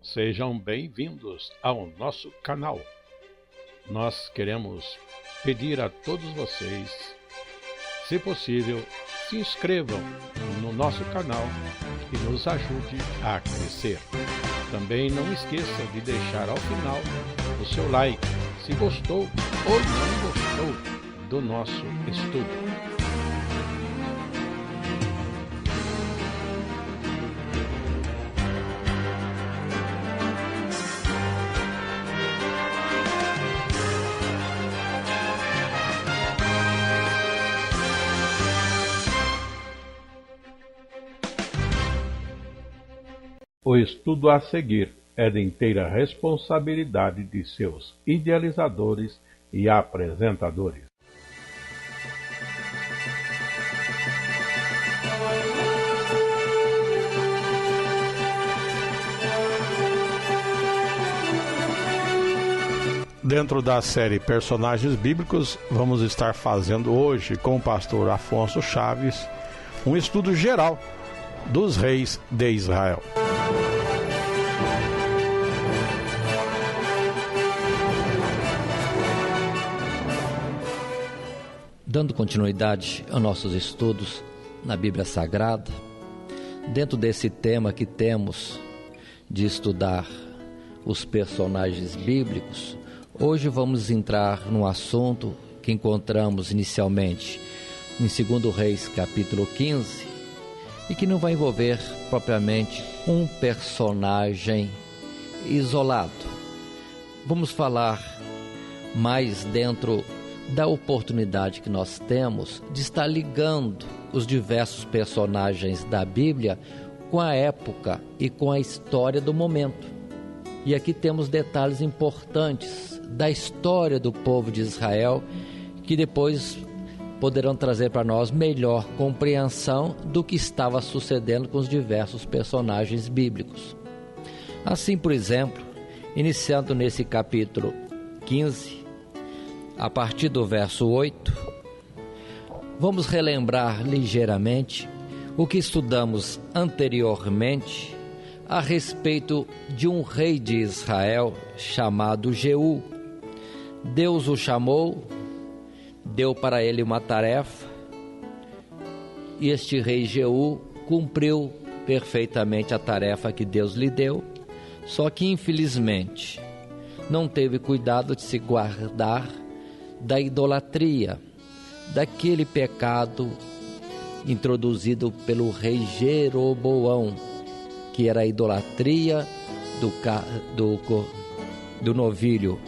Sejam bem-vindos ao nosso canal. Nós queremos pedir a todos vocês, se possível, se inscrevam no nosso canal e nos ajude a crescer. Também não esqueça de deixar ao final o seu like, se gostou ou não gostou do nosso estudo. O estudo a seguir é de inteira responsabilidade de seus idealizadores e apresentadores. Dentro da série Personagens Bíblicos, vamos estar fazendo hoje com o pastor Afonso Chaves um estudo geral dos reis de Israel. Dando continuidade aos nossos estudos na Bíblia Sagrada, dentro desse tema que temos de estudar os personagens bíblicos, hoje vamos entrar num assunto que encontramos inicialmente em 2 Reis capítulo 15 e que não vai envolver propriamente um personagem isolado. Vamos falar mais dentro da oportunidade que nós temos de estar ligando os diversos personagens da Bíblia com a época e com a história do momento. E aqui temos detalhes importantes da história do povo de Israel que depois poderão trazer para nós melhor compreensão do que estava sucedendo com os diversos personagens bíblicos. Assim, por exemplo, iniciando nesse capítulo 15, a partir do verso 8, vamos relembrar ligeiramente o que estudamos anteriormente a respeito de um rei de Israel chamado Jeú. Deus o chamou, deu para ele uma tarefa, e este rei Jeú cumpriu perfeitamente a tarefa que Deus lhe deu, só que infelizmente não teve cuidado de se guardar da idolatria, daquele pecado introduzido pelo rei Jeroboão, que era a idolatria do novilho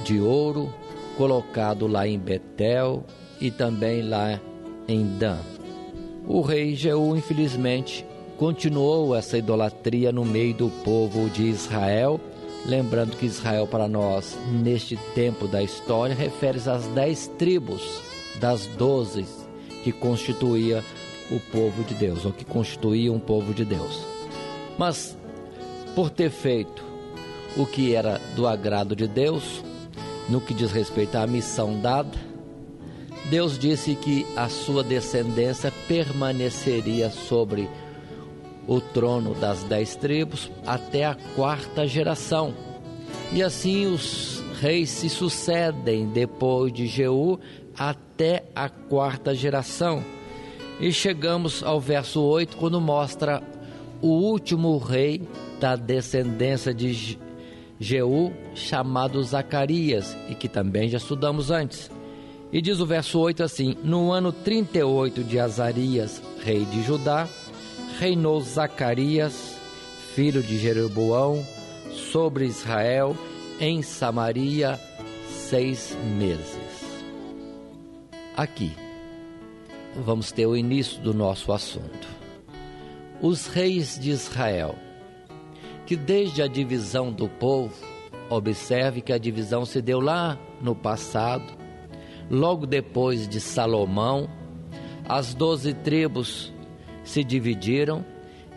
de ouro colocado lá em Betel e também lá em Dan. O rei Jeú, infelizmente, continuou essa idolatria no meio do povo de Israel. Lembrando que Israel para nós, neste tempo da história, refere-se às 10 tribos das 12 que constituía o povo de Deus, ou que constituíam o povo de Deus. Mas, por ter feito o que era do agrado de Deus, no que diz respeito à missão dada, Deus disse que a sua descendência permaneceria sobre o trono das 10 tribos até a 4ª geração. E assim os reis se sucedem depois de Jeú até a 4ª geração. E chegamos ao verso 8, quando mostra o último rei da descendência de Jeú, chamado Zacarias, e que também já estudamos antes. E diz o verso 8 assim: no ano 38 de Azarias, rei de Judá, reinou Zacarias, filho de Jeroboão, sobre Israel, em Samaria, 6 meses. Aqui, vamos ter o início do nosso assunto. Os reis de Israel, que desde a divisão do povo, observe que a divisão se deu lá no passado, logo depois de Salomão, as 12 tribos se dividiram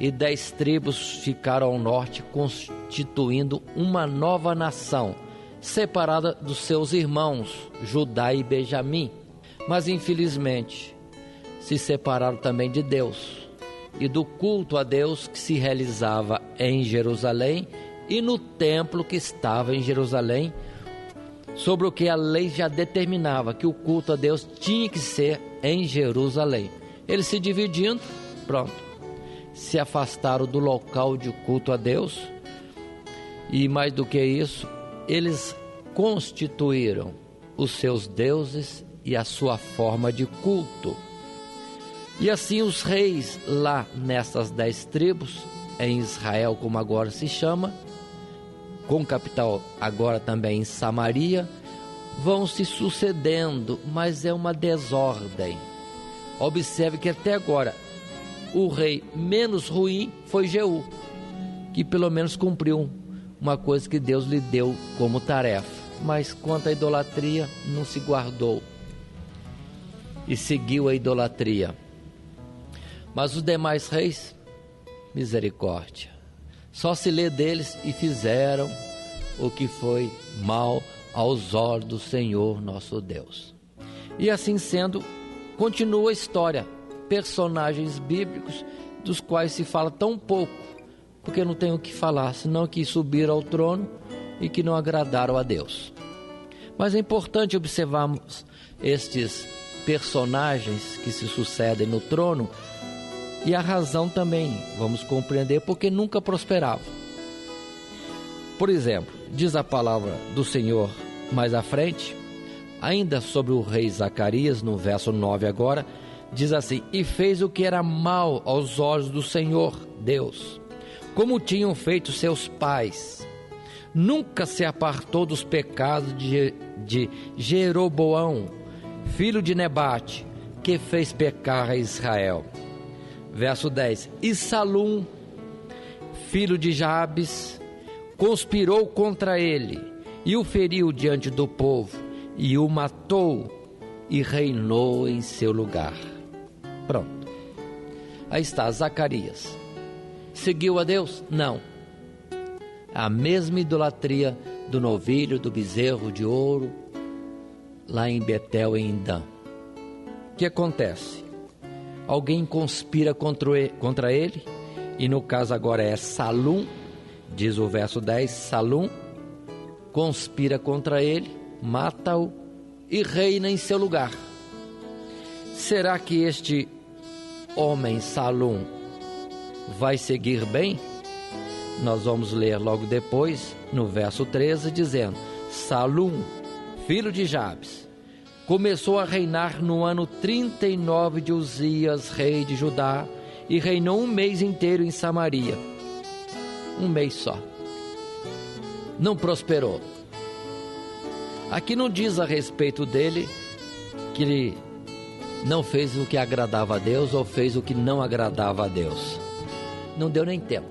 e 10 tribos ficaram ao norte, constituindo uma nova nação, separada dos seus irmãos, Judá e Benjamim. Mas infelizmente se separaram também de Deus e do culto a Deus que se realizava em Jerusalém e no templo que estava em Jerusalém, sobre o que a lei já determinava, que o culto a Deus tinha que ser em Jerusalém. Eles se dividindo, pronto, se afastaram do local de culto a Deus, e mais do que isso, eles constituíram os seus deuses e a sua forma de culto. E assim os reis lá nessas 10 tribos, em Israel como agora se chama, com capital agora também em Samaria, vão se sucedendo, mas é uma desordem. Observe que até agora o rei menos ruim foi Jeú, que pelo menos cumpriu uma coisa que Deus lhe deu como tarefa, mas quanto à idolatria não se guardou e seguiu a idolatria. Mas os demais reis, misericórdia, só se lê deles e fizeram o que foi mal aos olhos do Senhor nosso Deus. E assim sendo, continua a história, personagens bíblicos dos quais se fala tão pouco, porque não tem o que falar, senão que subiram ao trono e que não agradaram a Deus. Mas é importante observarmos estes personagens que se sucedem no trono, e a razão também vamos compreender porque nunca prosperavam. Por exemplo, diz a palavra do Senhor mais à frente, ainda sobre o rei Zacarias, no verso 9 agora, diz assim: e fez o que era mal aos olhos do Senhor Deus, como tinham feito seus pais. Nunca se apartou dos pecados de Jeroboão, filho de Nebate, que fez pecar a Israel. Verso 10: e Salum, filho de Jabes, conspirou contra ele, e o feriu diante do povo, e o matou, e reinou em seu lugar. Pronto. Aí está Zacarias. Seguiu a Deus? Não. A mesma idolatria do novilho, do bezerro de ouro, lá em Betel, em Dan. O que acontece? Alguém conspira contra ele, e no caso agora é Salum, diz o verso 10, Salum conspira contra ele, mata-o e reina em seu lugar. Será que este homem Salum vai seguir bem? Nós vamos ler logo depois, no verso 13, dizendo: Salum, filho de Jabes, começou a reinar no ano 39 de Uzias, rei de Judá, e reinou 1 mês inteiro em Samaria. 1 mês só. Não prosperou. Aqui não diz a respeito dele que ele não fez o que agradava a Deus ou fez o que não agradava a Deus. Não deu nem tempo.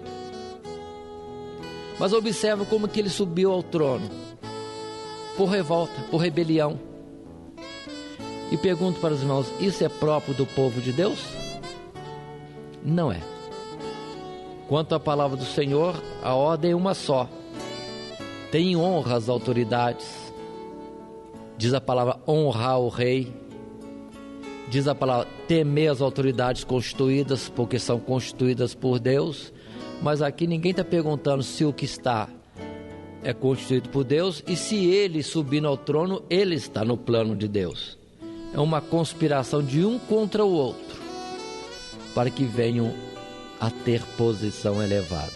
Mas observa como que ele subiu ao trono. Por revolta, por rebelião. E pergunto para os irmãos, isso é próprio do povo de Deus? Não é. Quanto à palavra do Senhor, a ordem é uma só. Tem honra às autoridades. Diz a palavra honrar o rei. Diz a palavra temer as autoridades constituídas, porque são constituídas por Deus. Mas aqui ninguém está perguntando se o que está é constituído por Deus e se ele subindo ao trono, ele está no plano de Deus. É uma conspiração de um contra o outro, para que venham a ter posição elevada.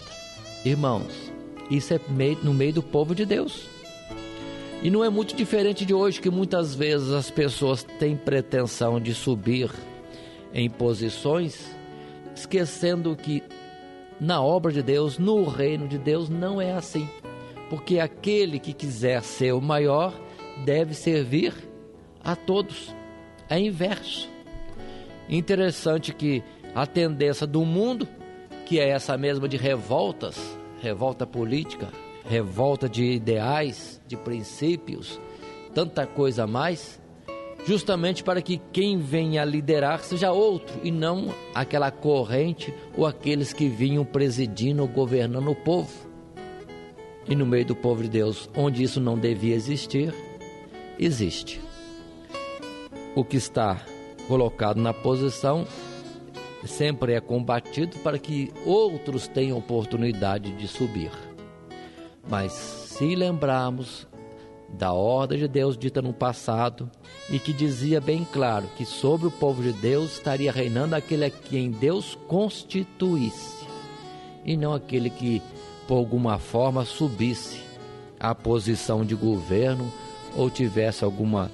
Irmãos, isso é no meio do povo de Deus. E não é muito diferente de hoje, que muitas vezes as pessoas têm pretensão de subir em posições, esquecendo que na obra de Deus, no reino de Deus, não é assim. Porque aquele que quiser ser o maior deve servir a todos. É inverso. Interessante que a tendência do mundo, que é essa mesma de revoltas, revolta política, revolta de ideais, de princípios, tanta coisa a mais, justamente para que quem venha a liderar seja outro e não aquela corrente ou aqueles que vinham presidindo ou governando o povo. E no meio do povo de Deus, onde isso não devia existir, existe. O que está colocado na posição sempre é combatido para que outros tenham oportunidade de subir. Mas se lembrarmos da ordem de Deus dita no passado, e que dizia bem claro que sobre o povo de Deus estaria reinando aquele a quem Deus constituísse, e não aquele que por alguma forma subisse à posição de governo ou tivesse alguma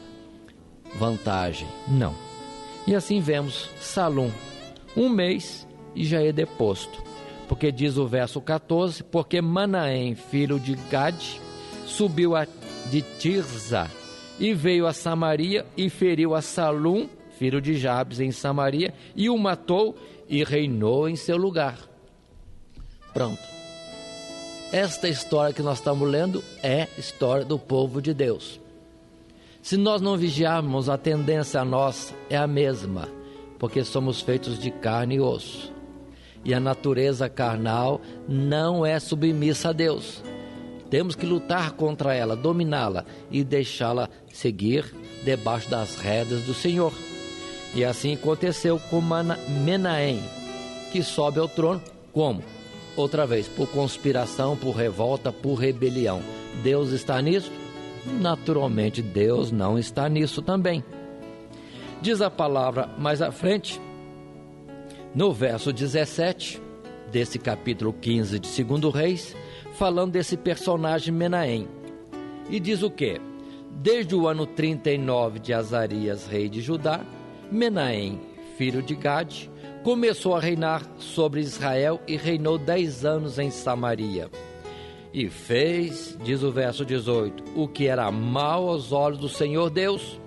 vantagem. Não. E assim vemos Salum, 1 mês e já é deposto. Porque diz o verso 14, porque Manaém, filho de Gade, subiu de Tirza e veio a Samaria e feriu a Salum, filho de Jabes, em Samaria, e o matou e reinou em seu lugar. Pronto. Esta história que nós estamos lendo é história do povo de Deus. Se nós não vigiarmos, a tendência nossa é a mesma, porque somos feitos de carne e osso. E a natureza carnal não é submissa a Deus. Temos que lutar contra ela, dominá-la e deixá-la seguir debaixo das rédeas do Senhor. E assim aconteceu com Menahem, que sobe ao trono. Como? Outra vez, por conspiração, por revolta, por rebelião. Deus está nisso? Naturalmente, Deus não está nisso também. Diz a palavra mais à frente, no verso 17, desse capítulo 15 de 2 Reis, falando desse personagem Menahem. E diz o quê? Desde o ano 39 de Azarias, rei de Judá, Menahem, filho de Gade, começou a reinar sobre Israel e reinou 10 anos em Samaria. E fez, diz o verso 18, o que era mal aos olhos do Senhor Deus.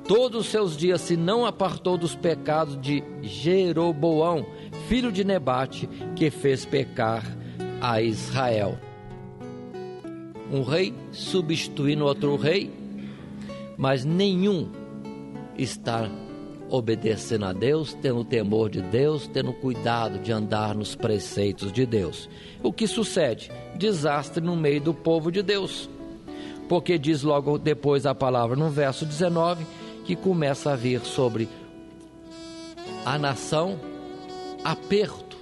Todos os seus dias se não apartou dos pecados de Jeroboão, filho de Nebate, que fez pecar a Israel. Um rei substituindo outro rei, mas nenhum está obedecendo a Deus, tendo temor de Deus, tendo cuidado de andar nos preceitos de Deus. O que sucede? Desastre no meio do povo de Deus. Porque diz logo depois a palavra no verso 19, que começa a vir sobre a nação aperto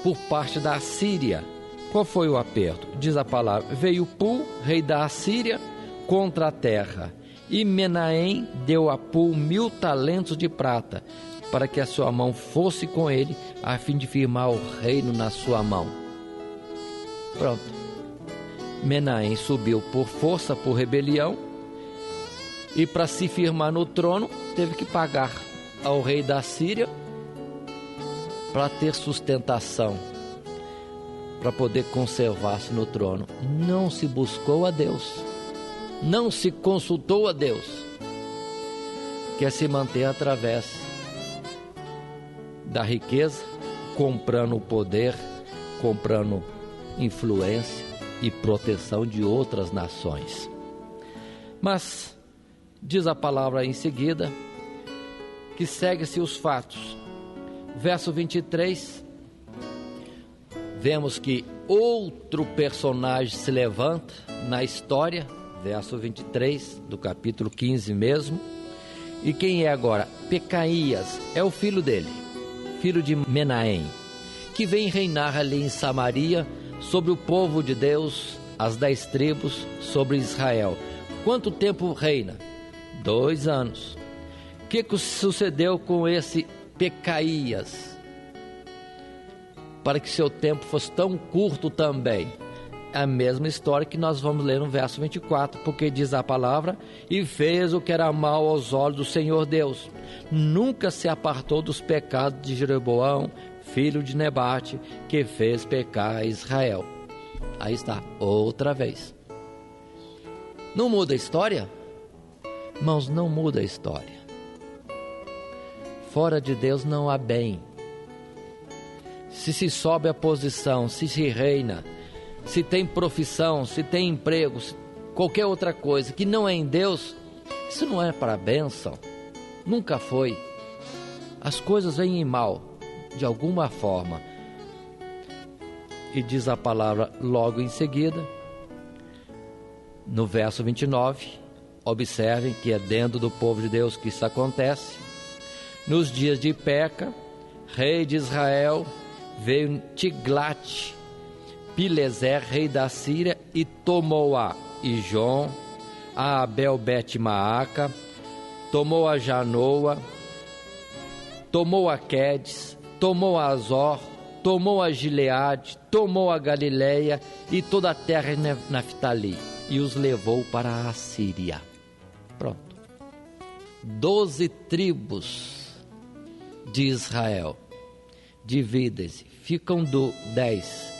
por parte da Assíria. Qual foi o aperto? Diz a palavra, veio Pul, rei da Assíria, contra a terra, e Menahem deu a Pul 1000 talentos de prata, para que a sua mão fosse com ele, a fim de firmar o reino na sua mão. Pronto. Menahem subiu por força, por rebelião, e para se firmar no trono, teve que pagar ao rei da Síria para ter sustentação, para poder conservar-se no trono. Não se buscou a Deus, não se consultou a Deus, quer se manter através da riqueza, comprando o poder, comprando influência e proteção de outras nações. Mas diz a palavra em seguida que segue-se os fatos. Verso 23, vemos que outro personagem se levanta na história, verso 23 do capítulo 15 mesmo. E quem é agora? Pecaías, é o filho dele, filho de Menahem, que vem reinar ali em Samaria sobre o povo de Deus, as 10 tribos, sobre Israel. Quanto tempo reina? 2 anos. O que sucedeu com esse Pecaías, para que seu tempo fosse tão curto também? A mesma história que nós vamos ler no verso 24, porque diz a palavra, e fez o que era mal aos olhos do Senhor Deus, nunca se apartou dos pecados de Jeroboão, filho de Nebate, que fez pecar a Israel. Aí está, outra vez. Não muda a história? Irmãos, não muda a história. Fora de Deus não há bem. Se sobe a posição, se reina, se tem profissão, se tem emprego, qualquer outra coisa que não é em Deus, isso não é para a bênção. Nunca foi. As coisas vêm em mal, de alguma forma. E diz a palavra logo em seguida, no verso 29, observem que é dentro do povo de Deus que isso acontece. Nos dias de Peca, rei de Israel, veio Tiglat Pileser, rei da Síria, e tomou a Ijon, a Abel-Bet-Maaca, tomou a Janoa, tomou a Quedes, tomou a Azor, tomou a Gileade, tomou a Galileia e toda a terra de Naftali, e os levou para a Síria. Pronto. 12 tribos de Israel dividem-se, ficam do 10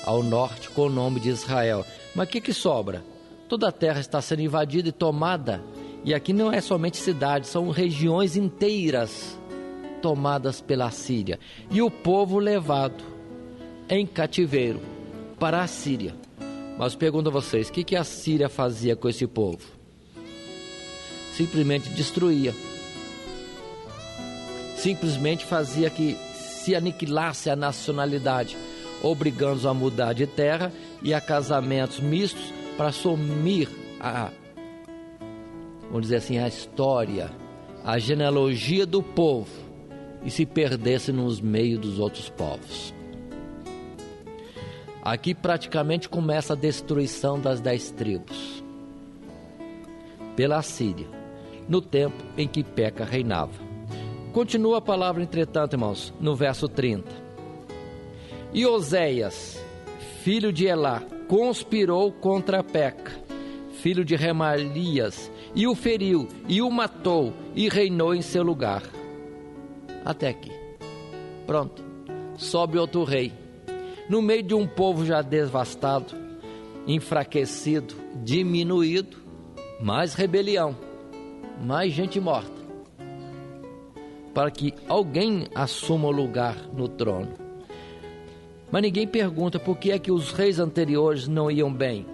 ao norte com o nome de Israel. Mas o que sobra? Toda a terra está sendo invadida e tomada, e aqui não é somente cidades, são regiões inteiras tomadas pela Síria, e o povo levado em cativeiro para a Síria. Mas pergunto a vocês, o que a Síria fazia com esse povo? Simplesmente destruía. Simplesmente fazia que se aniquilasse a nacionalidade, obrigando-os a mudar de terra e a casamentos mistos para assumir vamos dizer assim, a história, a genealogia do povo, e se perdesse nos meios dos outros povos. Aqui praticamente começa a destruição das 10 tribos pela Síria, no tempo em que Peca reinava. Continua a palavra, entretanto, irmãos, no verso 30. E Oséias, filho de Elá, conspirou contra Peca, filho de Remalias, e o feriu, e o matou, e reinou em seu lugar. Até aqui. Pronto. Sobe outro rei. No meio de um povo já devastado, enfraquecido, diminuído, mais rebelião, mais gente morta, para que alguém assuma o lugar no trono. Mas ninguém pergunta por que é que os reis anteriores não iam bem.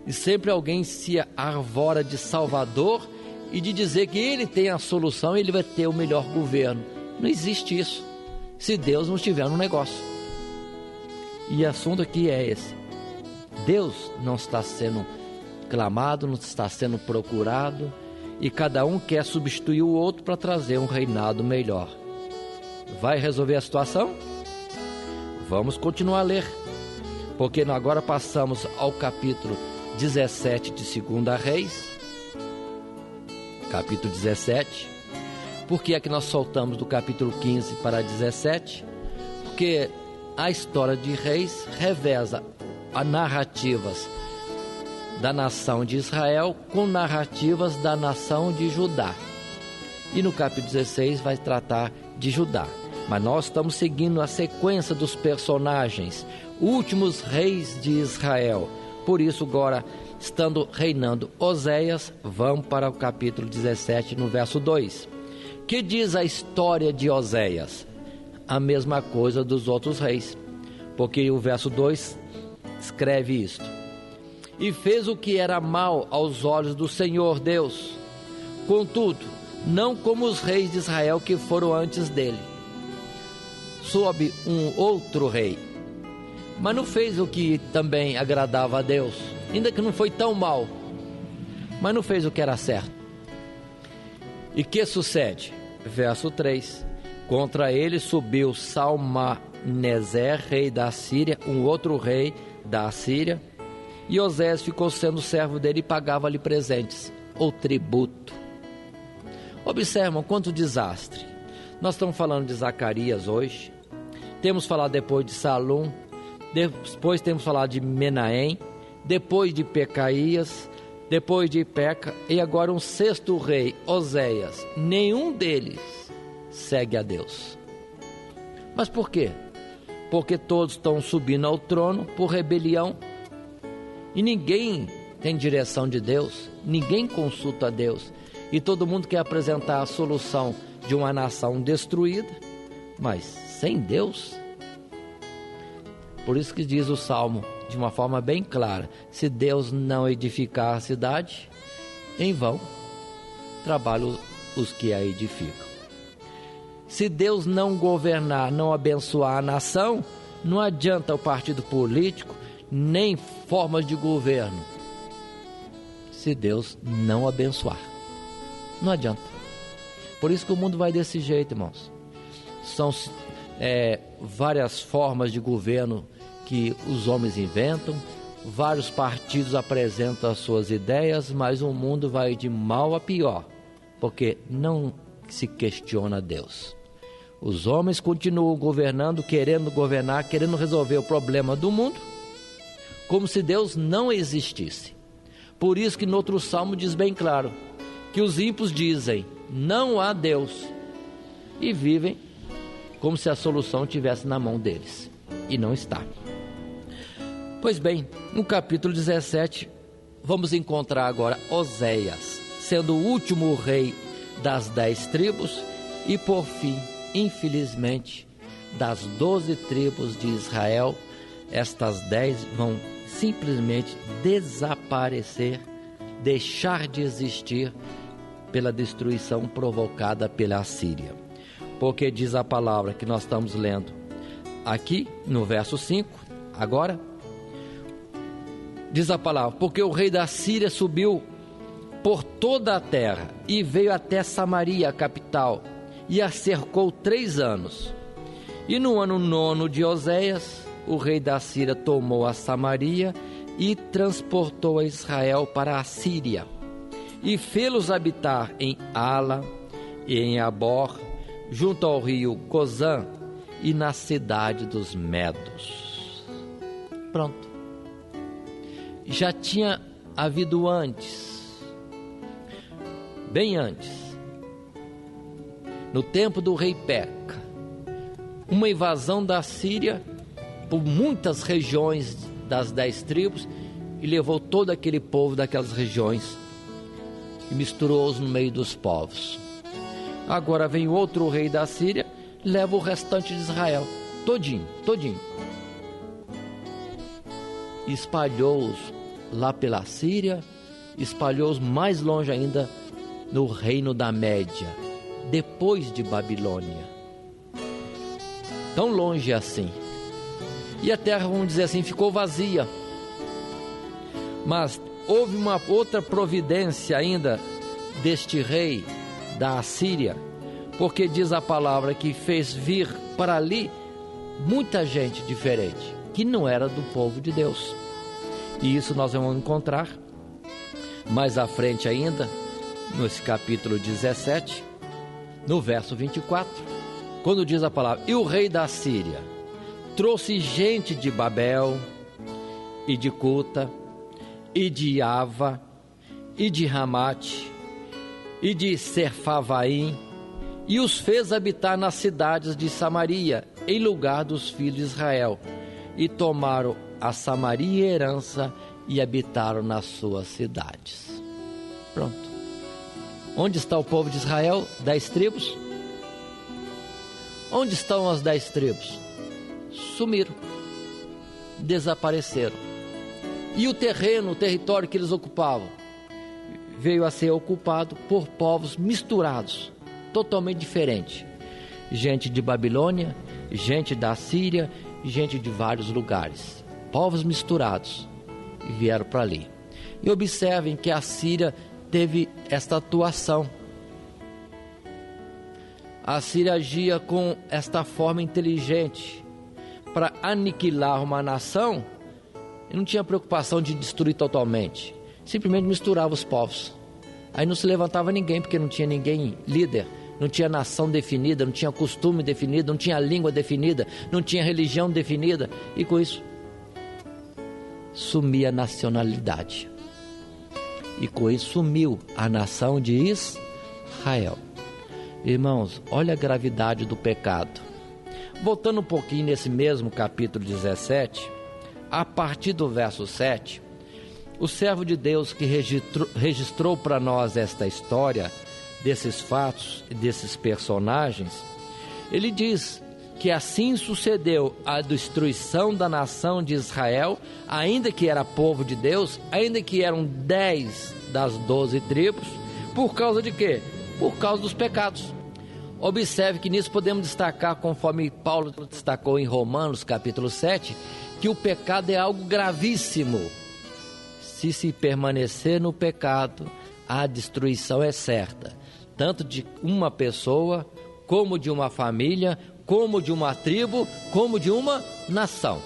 E sempre alguém se arvora de salvador e de dizer que ele tem a solução e ele vai ter o melhor governo. Não existe isso, se Deus não estiver no negócio. E o assunto aqui é esse: Deus não está sendo clamado, não está sendo procurado, e cada um quer substituir o outro para trazer um reinado melhor. Vai resolver a situação? Vamos continuar a ler, porque agora passamos ao capítulo 17 de 2 Reis, capítulo 17. Por que é que nós soltamos do capítulo 15 para 17? Porque a história de Reis reveza as narrativas da nação de Israel com narrativas da nação de Judá. E no capítulo 16 vai tratar de Judá. Mas nós estamos seguindo a sequência dos personagens, últimos reis de Israel. Por isso, agora, estando reinando Oséias, vamos para o capítulo 17, no verso 2. Que diz a história de Oséias? A mesma coisa dos outros reis, porque o verso 2 escreve isto: e fez o que era mal aos olhos do Senhor Deus, contudo, não como os reis de Israel que foram antes dele. Soube um outro rei, mas não fez o que também agradava a Deus, ainda que não foi tão mal, mas não fez o que era certo. E que sucede? Verso 3: contra ele subiu Salmaneser, rei da Síria, um outro rei da Síria, e Oséias ficou sendo servo dele e pagava-lhe presentes, ou tributo. Observam quanto desastre. Nós estamos falando de Zacarias hoje, temos falado depois de Salum, depois temos falado de Menahem, depois de Pecaías, depois de Peca, e agora um sexto rei, Oséias. Nenhum deles segue a Deus. Mas por quê? Porque todos estão subindo ao trono por rebelião, e ninguém tem direção de Deus, ninguém consulta a Deus, e todo mundo quer apresentar a solução de uma nação destruída, mas sem Deus. Por isso que diz o Salmo de uma forma bem clara: se Deus não edificar a cidade, em vão trabalham os que a edificam. Se Deus não governar, não abençoar a nação, não adianta o partido político, nem formas de governo, se Deus não abençoar. Não adianta. Por isso que o mundo vai desse jeito, irmãos. São várias formas de governo que os homens inventam, vários partidos apresentam as suas ideias, mas o mundo vai de mal a pior, porque não se questiona Deus. Os homens continuam governando, querendo resolver o problema do mundo, como se Deus não existisse. Por isso que no outro salmo diz bem claro, que os ímpios dizem, não há Deus, e vivem como se a solução estivesse na mão deles, e não está. Pois bem, no capítulo 17, vamos encontrar agora Oséias, sendo o último rei das 10 tribos, e por fim, infelizmente, das 12 tribos de Israel, estas 10 vão simplesmente desaparecer, deixar de existir pela destruição provocada pela Assíria. Porque diz a palavra que nós estamos lendo aqui no verso 5, agora, diz a palavra, porque o rei da Síria subiu por toda a terra e veio até Samaria, a capital, e a cercou 3 anos. E no ano 9 de Oséias, o rei da Síria tomou a Samaria e transportou a Israel para a Síria, e fê-los habitar em Ala e em Abor, junto ao rio Gozã e na cidade dos Medos. Pronto. Já tinha havido antes, bem antes, no tempo do rei Peca, uma invasão da Síria por muitas regiões das 10 tribos e levou todo aquele povo daquelas regiões e misturou-os no meio dos povos. Agora vem outro rei da Síria, leva o restante de Israel, todinho. Espalhou-os lá pela Síria, espalhou-os mais longe ainda no reino da Média, depois de Babilônia. Tão longe assim. E a terra, vamos dizer assim, ficou vazia. Mas houve uma outra providência ainda deste rei da Assíria, porque diz a palavra que fez vir para ali muita gente diferente, que não era do povo de Deus. E isso nós vamos encontrar mais à frente ainda, nesse capítulo 17, no verso 24, quando diz a palavra, e o rei da Síria trouxe gente de Babel, e de Cuta, e de Ava, e de Ramate, e de Serfavaim, e os fez habitar nas cidades de Samaria, em lugar dos filhos de Israel, e tomaram a Samaria herança, e habitaram nas suas cidades. Pronto. Onde está o povo de Israel? 10 tribos? Onde estão as 10 tribos? Sumiram, desapareceram. E o terreno, o território que eles ocupavam, veio a ser ocupado por povos misturados, totalmente diferentes. Gente de Babilônia, gente da Síria, gente de vários lugares. Povos misturados e vieram para ali. E observem que a Síria teve esta atuação. A Síria agia com esta forma inteligente para aniquilar uma nação e não tinha preocupação de destruir totalmente. Simplesmente misturava os povos. Aí não se levantava ninguém, porque não tinha ninguém líder, não tinha nação definida, não tinha costume definido, não tinha língua definida, não tinha religião definida. E com isso, sumia a nacionalidade. E com isso sumiu a nação de Israel. Irmãos, olha a gravidade do pecado. Voltando um pouquinho nesse mesmo capítulo 17, a partir do verso 7, o servo de Deus que registrou para nós esta história, desses fatos e desses personagens, ele diz que assim sucedeu a destruição da nação de Israel, ainda que era povo de Deus, ainda que eram 10 das 12 tribos, por causa de quê? Por causa dos pecados. Observe que nisso podemos destacar, conforme Paulo destacou em Romanos capítulo 7, que o pecado é algo gravíssimo. Se permanecer no pecado, a destruição é certa, tanto de uma pessoa, como de uma família, como de uma tribo, como de uma nação.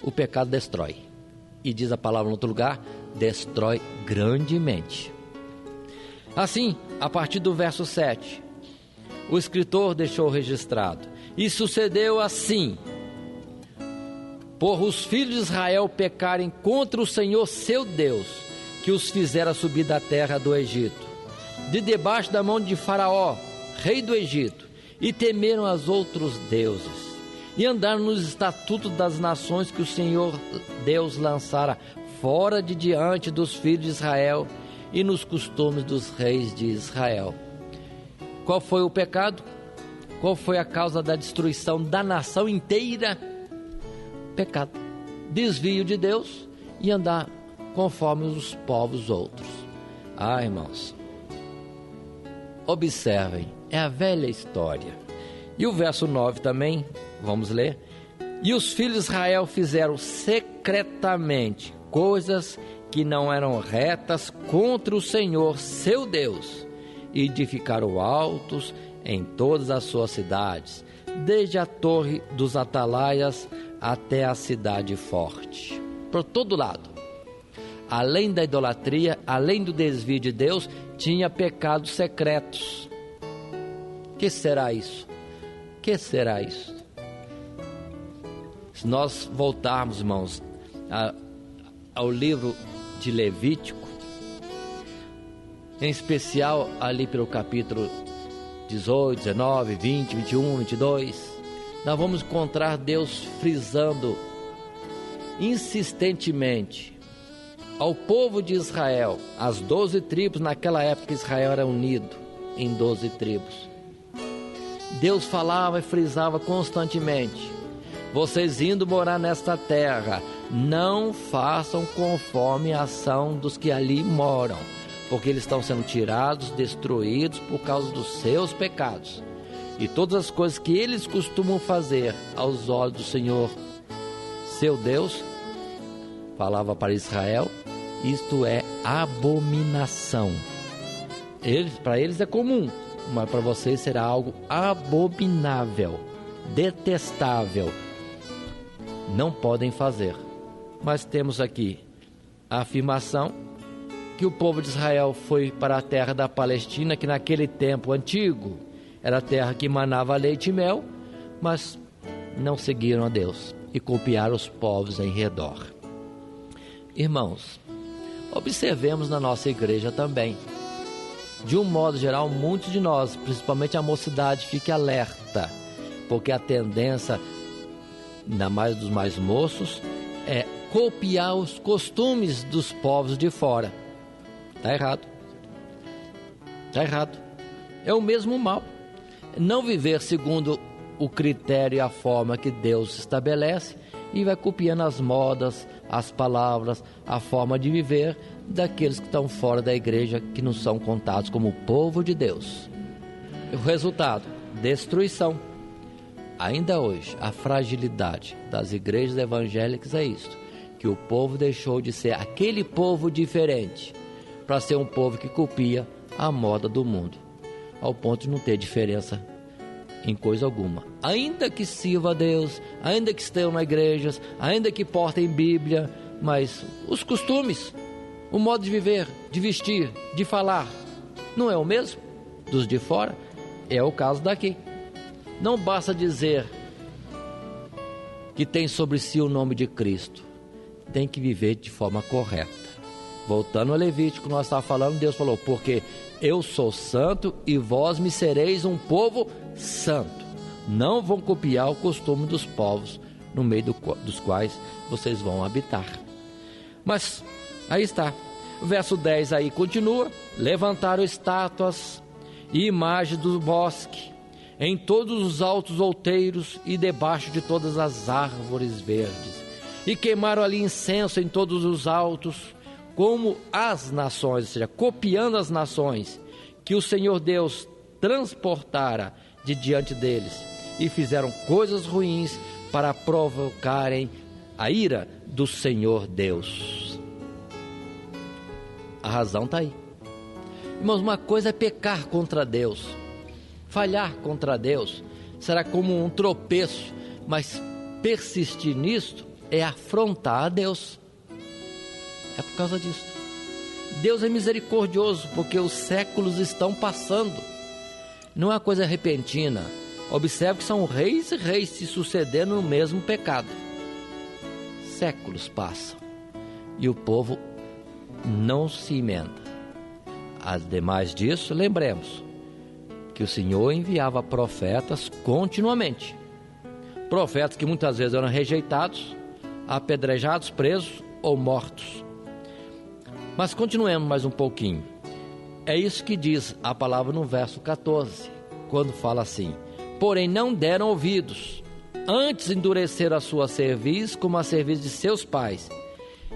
o pecado destrói. E diz a palavra em outro lugar, destrói grandemente. Assim, a partir do verso 7, o escritor deixou registrado: e sucedeu assim, por os filhos de Israel pecarem contra o Senhor seu Deus, que os fizera subir da terra do Egito, de debaixo da mão de Faraó, rei do Egito, e temeram aos outros deuses, e andaram nos estatutos das nações que o Senhor Deus lançara fora de diante dos filhos de Israel, e nos costumes dos reis de Israel. Qual foi o pecado? Qual foi a causa da destruição da nação inteira? Pecado, desvio de Deus e andar conforme os povos outros. Irmãos, observem, é a velha história. E o verso 9 também, vamos ler. E os filhos de Israel fizeram secretamente coisas que não eram retas contra o Senhor seu Deus, e edificaram altos em todas as suas cidades, desde a torre dos atalaias até a cidade forte. Por todo lado, além da idolatria, além do desvio de Deus, tinha pecados secretos. Que será isso? Que será isso? Se nós voltarmos, irmãos, ao livro de Levítico, em especial ali pelo capítulo 18, 19, 20, 21, 22, nós vamos encontrar Deus frisando insistentemente ao povo de Israel, as 12 tribos. Naquela época Israel era unido em 12 tribos. Deus falava e frisava constantemente: vocês indo morar nesta terra, não façam conforme a ação dos que ali moram, porque eles estão sendo tirados, destruídos por causa dos seus pecados. E todas as coisas que eles costumam fazer aos olhos do Senhor seu Deus, falava para Israel, isto é abominação. Para eles é comum, mas para vocês será algo abominável, detestável. Não podem fazer. Mas temos aqui a afirmação que o povo de Israel foi para a terra da Palestina, que naquele tempo antigo era a terra que manava leite e mel, mas não seguiram a Deus e copiaram os povos em redor. Irmãos, observemos na nossa igreja também. De um modo geral, muitos de nós, principalmente a mocidade, fique alerta, porque a tendência, ainda mais dos mais moços, é copiar os costumes dos povos de fora. Está errado. Está errado. É o mesmo mal. Não viver segundo o critério e a forma que Deus estabelece, e vai copiando as modas, as palavras, a forma de viver daqueles que estão fora da igreja, que não são contados como o povo de Deus. O resultado, destruição. Ainda hoje, a fragilidade das igrejas evangélicas é isso, que o povo deixou de ser aquele povo diferente para ser um povo que copia a moda do mundo, ao ponto de não ter diferença em coisa alguma. Ainda que sirva a Deus, ainda que estejam na igreja, ainda que portem Bíblia, mas os costumes, o modo de viver, de vestir, de falar, não é o mesmo dos de fora? É o caso daqui. Não basta dizer que tem sobre si o nome de Cristo, tem que viver de forma correta. Voltando ao Levítico, nós estávamos falando, Deus falou: porque eu sou santo e vós me sereis um povo santo. Não vão copiar o costume dos povos no meio dos quais vocês vão habitar. Mas aí está, o verso 10 aí continua: levantaram estátuas e imagens do bosque em todos os altos outeiros e debaixo de todas as árvores verdes, e queimaram ali incenso em todos os altos, como as nações, ou seja, copiando as nações que o Senhor Deus transportara de diante deles, e fizeram coisas ruins para provocarem a ira do Senhor Deus. A razão está aí. Irmãos, uma coisa é pecar contra Deus, falhar contra Deus, será como um tropeço, mas persistir nisto é afrontar a Deus. É por causa disso. Deus é misericordioso, porque os séculos estão passando. Não é uma coisa repentina. Observe que são reis e reis se sucedendo no mesmo pecado. Séculos passam e o povo não se emenda. Ademais disso, lembremos que o Senhor enviava profetas continuamente. Profetas que muitas vezes eram rejeitados, apedrejados, presos ou mortos. Mas continuemos mais um pouquinho. É isso que diz a palavra no verso 14, quando fala assim: porém não deram ouvidos, antes endureceram a sua cerviz como a cerviz de seus pais,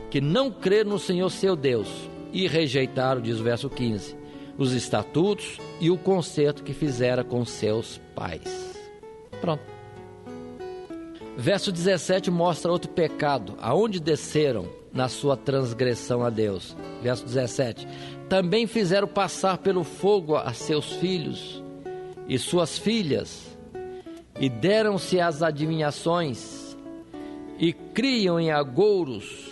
que não creram no Senhor seu Deus, e rejeitaram, diz o verso 15, os estatutos e o concerto que fizera com seus pais. Pronto. Verso 17 mostra outro pecado, aonde desceram na sua transgressão a Deus. Verso 17: também fizeram passar pelo fogo a seus filhos e suas filhas, e deram-se às adivinhações, e criam em agouros,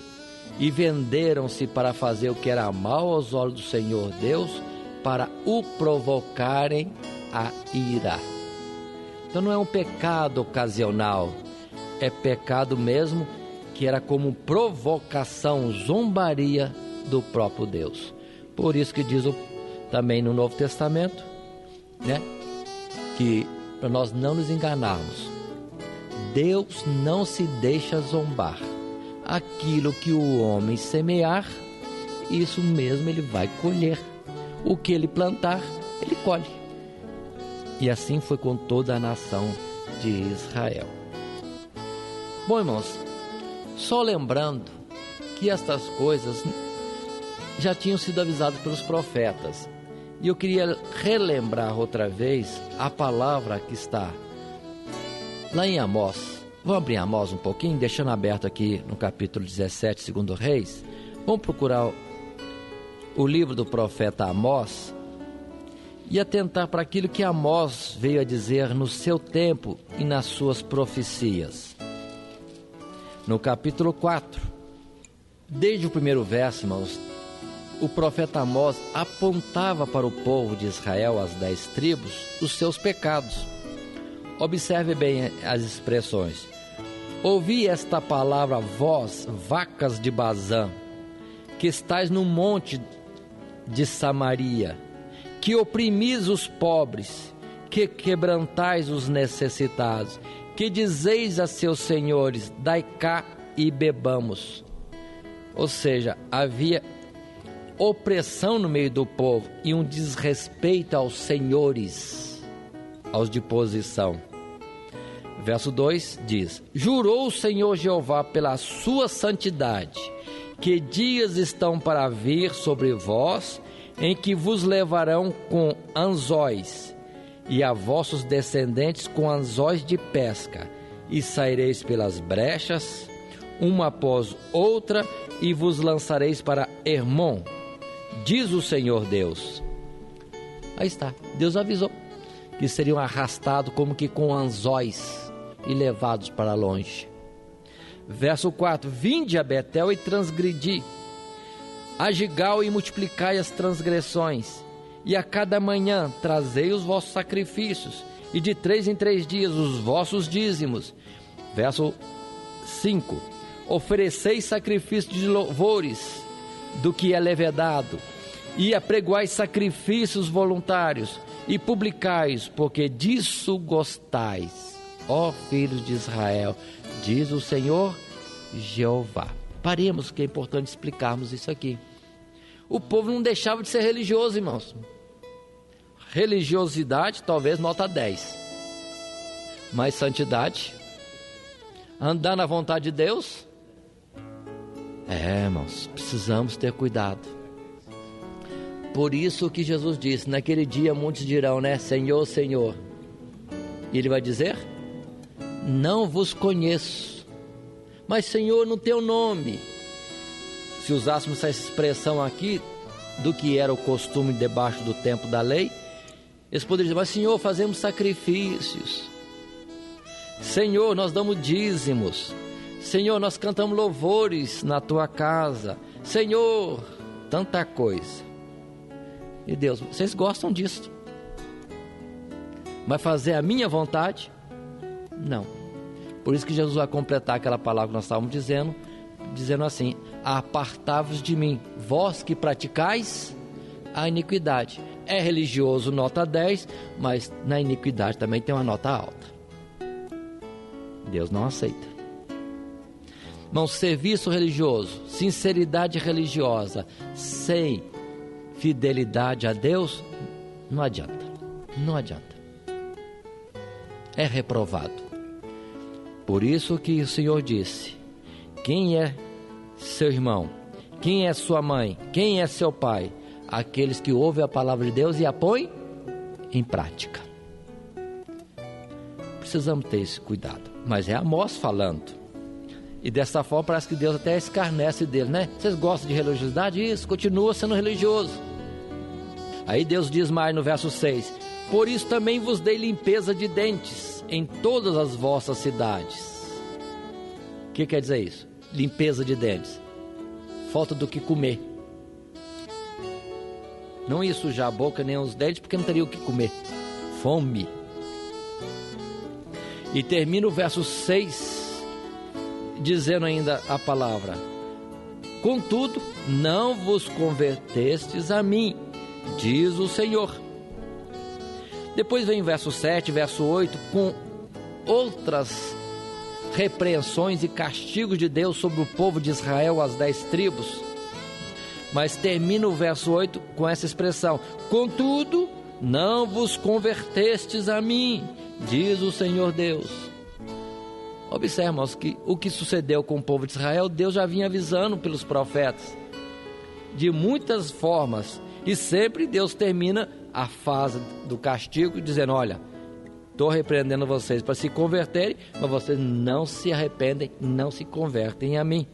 e venderam-se para fazer o que era mal aos olhos do Senhor Deus, para o provocarem a ira. Então não é um pecado ocasional, é pecado mesmo que era como provocação, zombaria do próprio Deus. Por isso que diz também no Novo Testamento, né, que para nós não nos enganarmos, Deus não se deixa zombar. Aquilo que o homem semear, isso mesmo ele vai colher. O que ele plantar, ele colhe. E assim foi com toda a nação de Israel. Bom, irmãos, só lembrando que estas coisas já tinham sido avisadas pelos profetas. E eu queria relembrar outra vez a palavra que está lá em Amós. Vamos abrir Amós um pouquinho, deixando aberto aqui no capítulo 17, segundo Reis. Vamos procurar o livro do profeta Amós e atentar para aquilo que Amós veio a dizer no seu tempo e nas suas profecias. No capítulo 4, desde o primeiro verso, irmãos, o profeta Amós apontava para o povo de Israel, as 10 tribos, os seus pecados. Observe bem as expressões. Ouvi esta palavra, vós, vacas de Bazã, que estáis no monte de Samaria, que oprimis os pobres, que quebrantais os necessitados, que dizeis a seus senhores, dai cá e bebamos. Ou seja, havia opressão no meio do povo e um desrespeito aos senhores, aos de posição. Verso 2 diz: jurou o Senhor Jeová pela sua santidade, que dias estão para vir sobre vós, em que vos levarão com anzóis, e a vossos descendentes com anzóis de pesca, e saireis pelas brechas, uma após outra, e vos lançareis para Hermon, diz o Senhor Deus. Aí está, Deus avisou que seriam arrastados como que com anzóis e levados para longe. Verso 4: vinde a Betel e transgredi, a Gigal e multiplicai as transgressões, e a cada manhã trazei os vossos sacrifícios, e de 3 em 3 dias os vossos dízimos. Verso 5: ofereceis sacrifício de louvores do que é levedado, e apregoais sacrifícios voluntários, e publicais, porque disso gostais, ó filhos de Israel, diz o Senhor Jeová. Paremos, que é importante explicarmos isso aqui. O povo não deixava de ser religioso, irmãos. Religiosidade, talvez nota 10. Mas santidade, andar na vontade de Deus, irmãos, precisamos ter cuidado. Por isso que Jesus disse, naquele dia muitos dirão, né, Senhor, Senhor. E Ele vai dizer, não vos conheço. Mas Senhor, no teu nome. Se usássemos essa expressão aqui, do que era o costume debaixo do tempo da lei, eles poderiam dizer, mas Senhor, fazemos sacrifícios. Senhor, nós damos dízimos. Senhor, nós cantamos louvores na tua casa. Senhor, tanta coisa. E Deus, vocês gostam disso? Vai fazer a minha vontade? Não. Por isso que Jesus vai completar aquela palavra que nós estávamos dizendo assim: apartai-vos de mim, vós que praticais a iniquidade. É religioso, nota 10, mas na iniquidade também tem uma nota alta. Deus não aceita. Irmão, serviço religioso, sinceridade religiosa, sem fidelidade a Deus, não adianta. Não adianta. É reprovado. Por isso que o Senhor disse: quem é seu irmão? Quem é sua mãe? Quem é seu pai? Aqueles que ouvem a palavra de Deus e a põem em prática. Precisamos ter esse cuidado. Mas é Amós falando. E dessa forma parece que Deus até escarnece dele, né? Vocês gostam de religiosidade? Isso, continua sendo religioso. Aí Deus diz mais no verso 6: por isso também vos dei limpeza de dentes em todas as vossas cidades. O que quer dizer isso? Limpeza de dentes. Falta do que comer. Não ia sujar a boca nem os dentes, porque não teria o que comer. Fome. E termina o verso 6, dizendo ainda a palavra: contudo, não vos convertestes a mim, diz o Senhor. Depois vem o verso 7, verso 8, com outras repreensões e castigos de Deus sobre o povo de Israel, as 10 tribos. Mas termina o verso 8 com essa expressão: contudo, não vos convertestes a mim, diz o Senhor Deus. Observe, irmãos, que o que sucedeu com o povo de Israel, Deus já vinha avisando pelos profetas, de muitas formas, e sempre Deus termina a fase do castigo dizendo: olha, estou repreendendo vocês para se converterem, mas vocês não se arrependem, não se convertem a mim.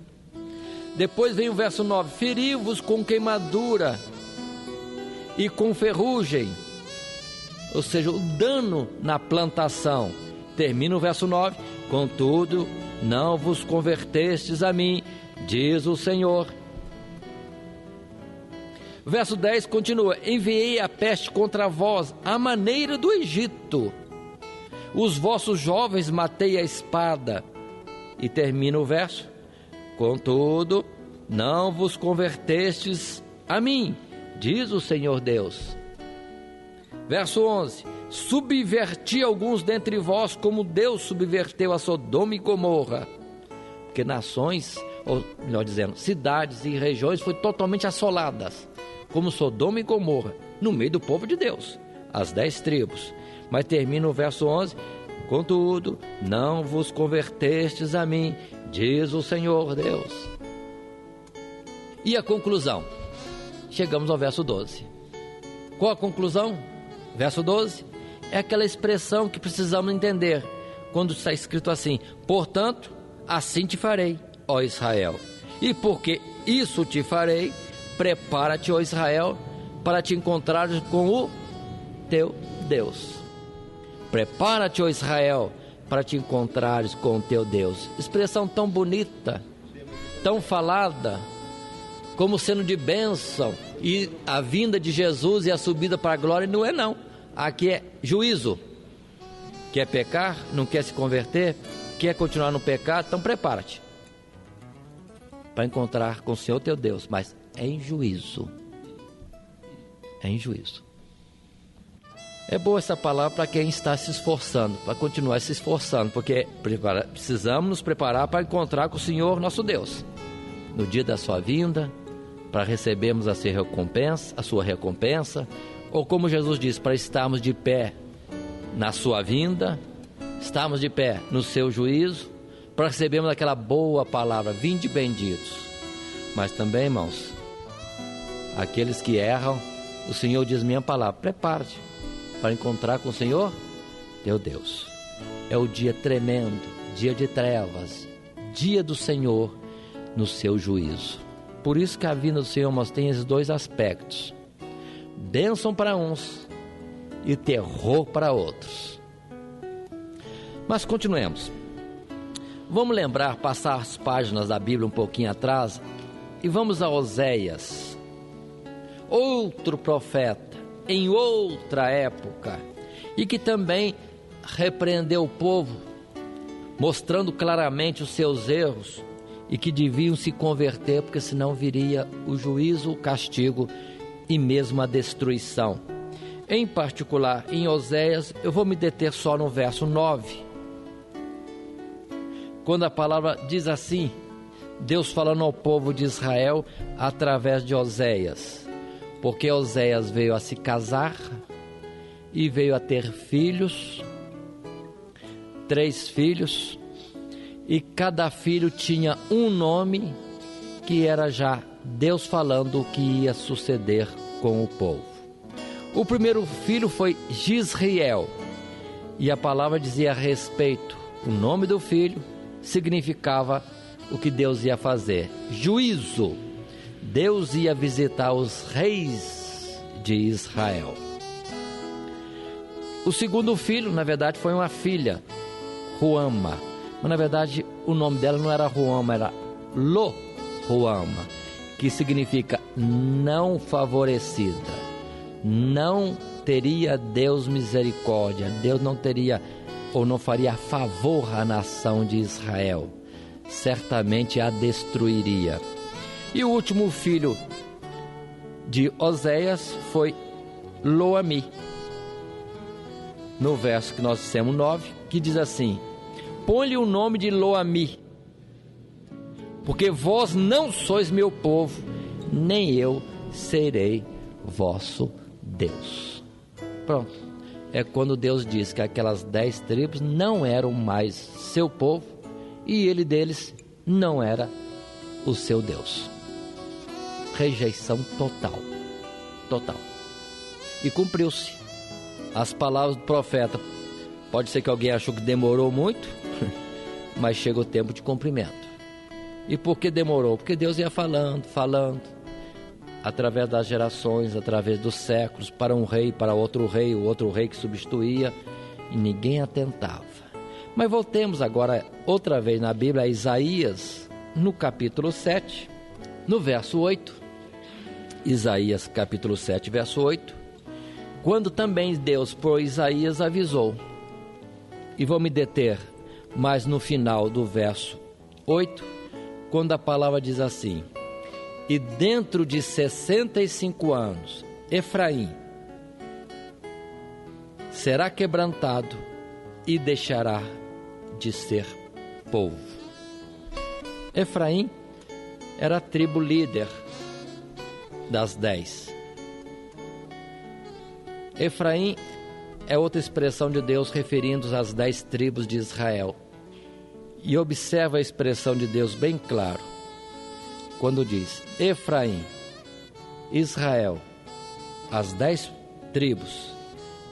Depois vem o verso 9: feri-vos com queimadura e com ferrugem, ou seja, o dano na plantação. Termina o verso 9: contudo, não vos convertestes a mim, diz o Senhor. Verso 10 continua: enviei a peste contra vós, à maneira do Egito. Os vossos jovens matei a espada. E termina o verso: contudo, não vos convertestes a mim, diz o Senhor Deus. Verso 11: subverti alguns dentre vós, como Deus subverteu a Sodoma e Gomorra. Porque nações, ou melhor dizendo, cidades e regiões foram totalmente assoladas, como Sodoma e Gomorra, no meio do povo de Deus, as 10 tribos. Mas termina o verso 11: contudo, não vos convertestes a mim, diz o Senhor Deus. E a conclusão? Chegamos ao verso 12. Qual a conclusão? Verso 12 é aquela expressão que precisamos entender, quando está escrito assim: portanto, assim te farei, ó Israel. E porque isso te farei, prepara-te, ó Israel, para te encontrares com o teu Deus. Prepara-te, ó Israel, para te encontrares com o teu Deus. Expressão tão bonita, tão falada, como sendo de bênção. E a vinda de Jesus e a subida para a glória não é não. Aqui é juízo. Quer pecar? Não quer se converter? Quer continuar no pecado? Então prepara-te para encontrar com o Senhor teu Deus. Mas é em juízo. É em juízo. É boa essa palavra para quem está se esforçando, para continuar se esforçando, porque precisamos nos preparar para encontrar com o Senhor nosso Deus no dia da sua vinda, para recebermos a sua recompensa, ou como Jesus disse, para estarmos de pé na sua vinda, estarmos de pé no seu juízo, para recebermos aquela boa palavra: vinde benditos. Mas também, irmãos, aqueles que erram, o Senhor diz: minha palavra, prepare-te para encontrar com o Senhor teu Deus. É o dia tremendo, dia de trevas, dia do Senhor no seu juízo. Por isso que a vinda do Senhor, irmãos, tem esses dois aspectos: bênção para uns e terror para outros. Mas continuemos. Vamos lembrar, passar as páginas da Bíblia um pouquinho atrás e vamos a Oséias, outro profeta em outra época e que também repreendeu o povo, mostrando claramente os seus erros e que deviam se converter, porque senão viria o juízo, o castigo e mesmo a destruição. Em particular, em Oséias, eu vou me deter só no verso 9, quando a palavra diz assim, Deus falando ao povo de Israel através de Oséias, porque Oséias veio a se casar e veio a ter filhos, 3 filhos, e cada filho tinha um nome que era já Deus falando o que ia suceder com o povo. O primeiro filho foi Gisriel, e a palavra dizia a respeito, o nome do filho significava o que Deus ia fazer, juízo. Deus ia visitar os reis de Israel. O segundo filho, na verdade, foi uma filha, Ruama. Mas na verdade o nome dela não era Ruama, era Lo-Ruama, que significa não favorecida. Não teria Deus misericórdia, Deus não teria ou não faria favor à nação de Israel, certamente a destruiria. E o último filho de Oséias foi Loami, no verso que nós dissemos 9, que diz assim: põe-lhe o nome de Loami, porque vós não sois meu povo, nem eu serei vosso Deus. Pronto, é quando Deus diz que aquelas 10 tribos não eram mais seu povo e ele deles não era o seu Deus. Rejeição total, total. E cumpriu-se as palavras do profeta. Pode ser que alguém achou que demorou muito, mas chega o tempo de cumprimento. E por que demorou? Porque Deus ia falando, através das gerações, através dos séculos, para um rei, para outro rei, o outro rei que substituía, e ninguém atentava. Mas voltemos agora outra vez na Bíblia, a Isaías, no capítulo 7, no verso 8. Isaías capítulo 7, verso 8, quando também Deus por Isaías avisou. E vou me deter mais no final do verso 8, quando a palavra diz assim: e dentro de 65 anos, Efraim será quebrantado e deixará de ser povo. Efraim era a tribo líder das 10. Efraim é outra expressão de Deus referindo-se às 10 tribos de Israel. E observa a expressão de Deus bem claro, quando diz: Efraim, Israel, as 10 tribos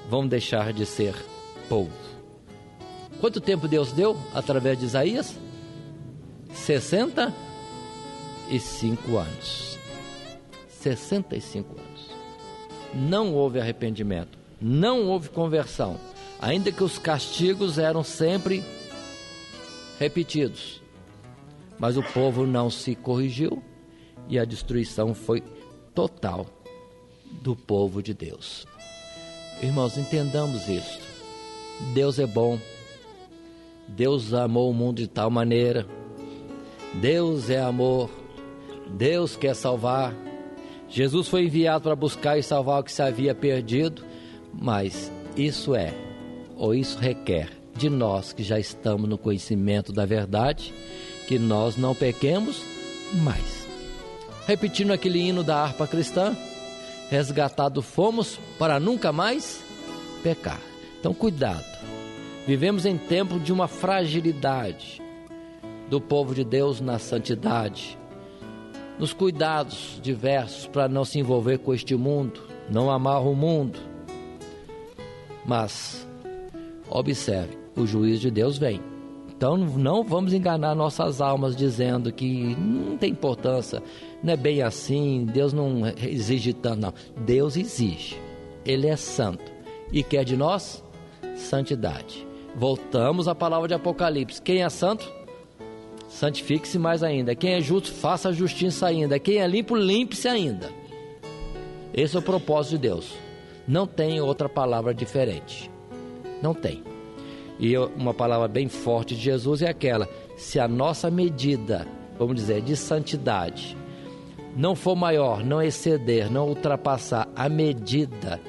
vão deixar de ser povo. Quanto tempo Deus deu através de Isaías? 65 anos. 65 anos. Não houve arrependimento, não houve conversão, ainda que os castigos eram sempre repetidos. Mas o povo não se corrigiu e a destruição foi total do povo de Deus. Irmãos, entendamos isso. Deus é bom. Deus amou o mundo de tal maneira. Deus é amor. Deus quer salvar. Jesus foi enviado para buscar e salvar o que se havia perdido. Mas isso requer de nós que já estamos no conhecimento da verdade, que nós não pequemos mais. Repetindo aquele hino da harpa cristã: resgatado fomos para nunca mais pecar. Então cuidado, vivemos em tempo de uma fragilidade do povo de Deus na santidade, nos cuidados diversos para não se envolver com este mundo, não amar o mundo. Mas observe, o juízo de Deus vem. Então não vamos enganar nossas almas dizendo que não tem importância, não é bem assim, Deus não exige tanto. Não, Deus exige, Ele é santo e quer de nós santidade. Voltamos à palavra de Apocalipse: quem é santo? santifique-se mais ainda. Quem é justo, faça a justiça ainda. Quem é limpo, limpe-se ainda. Esse é o propósito de Deus. Não tem outra palavra diferente. Não tem. E uma palavra bem forte de Jesus é aquela: se a nossa medida, vamos dizer, de santidade não for maior, não exceder, não ultrapassar a medida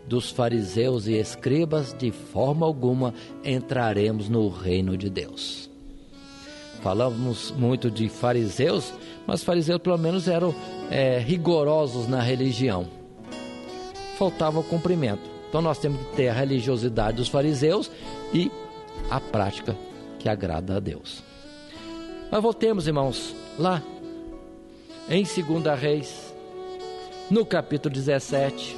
dos fariseus e escribas, de forma alguma entraremos no reino de Deus. Falamos muito de fariseus, mas fariseus pelo menos eram rigorosos na religião. Faltava o cumprimento. Então nós temos que ter a religiosidade dos fariseus e a prática que agrada a Deus. Mas voltemos, irmãos, lá em 2 Reis, no capítulo 17,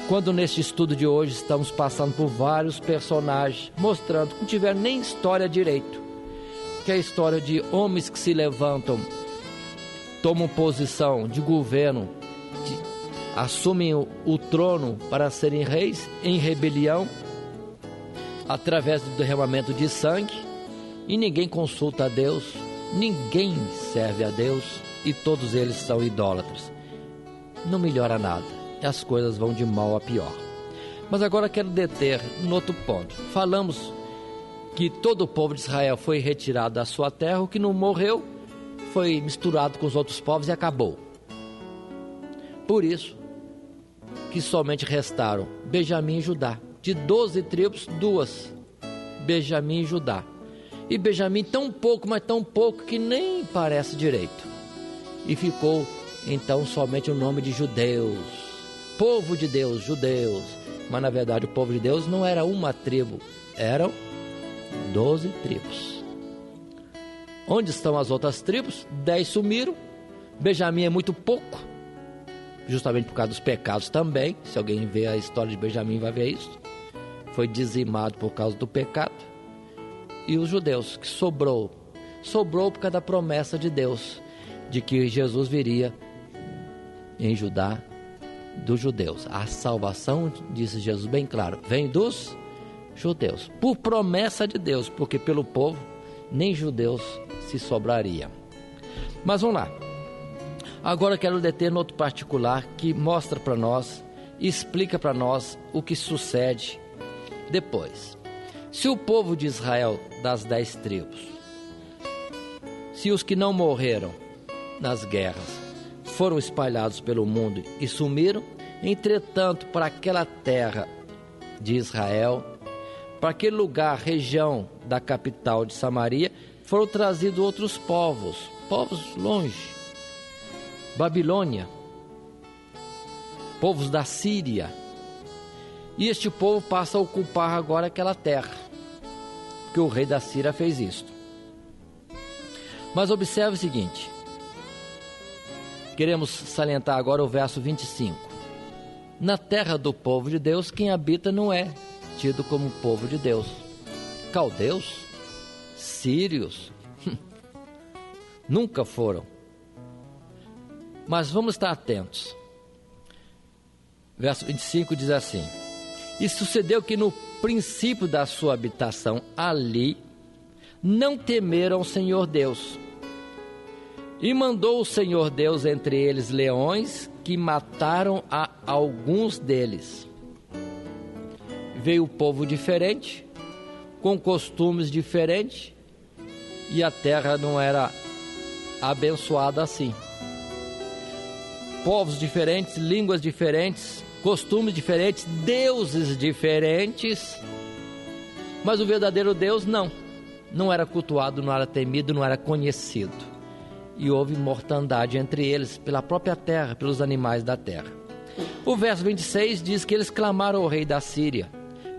quando neste estudo de hoje estamos passando por vários personagens, mostrando que não tiveram nem história direito, que é a história de homens que se levantam, tomam posição de governo, assumem o trono para serem reis em rebelião, através do derramamento de sangue, e ninguém consulta a Deus, ninguém serve a Deus, e todos eles são idólatras. Não melhora nada, as coisas vão de mal a pior. Mas agora quero deter no outro ponto. Falamos que todo o povo de Israel foi retirado da sua terra, o que não morreu foi misturado com os outros povos e acabou. Por isso que somente restaram Benjamim e Judá. De 12 tribos, 2, Benjamim e Judá. E Benjamim tão pouco, mas tão pouco que nem parece direito. E ficou então somente o nome de judeus, povo de Deus, judeus. Mas na verdade o povo de Deus não era uma tribo, eram 12 tribos. Onde estão as outras tribos? 10 sumiram. Benjamim é muito pouco, justamente por causa dos pecados também. Se alguém vê a história de Benjamim vai ver isso. Foi dizimado por causa do pecado. E os judeus, que sobrou por causa da promessa de Deus, de que Jesus viria em Judá dos judeus. A salvação, disse Jesus bem claro, vem dos judeus, por promessa de Deus, porque pelo povo nem judeus se sobraria. Mas vamos lá. Agora quero deter no outro particular que mostra para nós, explica para nós o que sucede depois. Se o povo de Israel das 10 tribos, se os que não morreram nas guerras foram espalhados pelo mundo e sumiram, entretanto, para aquela terra de Israel, para aquele lugar, região da capital de Samaria, foram trazidos outros povos longe, Babilônia, povos da Síria, e este povo passa a ocupar agora aquela terra, porque o rei da Síria fez isto. Mas observe o seguinte, queremos salientar agora o verso 25. Na terra do povo de Deus, quem habita não é tido como povo de Deus. Caldeus, sírios, nunca foram. Mas vamos estar atentos. Verso 25 diz assim: e sucedeu que no princípio da sua habitação ali, não temeram o Senhor Deus. E mandou o Senhor Deus entre eles leões, que mataram a alguns deles. Veio o povo diferente, com costumes diferentes, e a terra não era abençoada assim. Povos diferentes, línguas diferentes, costumes diferentes, deuses diferentes, mas o verdadeiro Deus não era cultuado, não era temido, não era conhecido. E houve mortandade entre eles, pela própria terra, pelos animais da terra. O verso 26 diz que eles clamaram ao rei da Síria,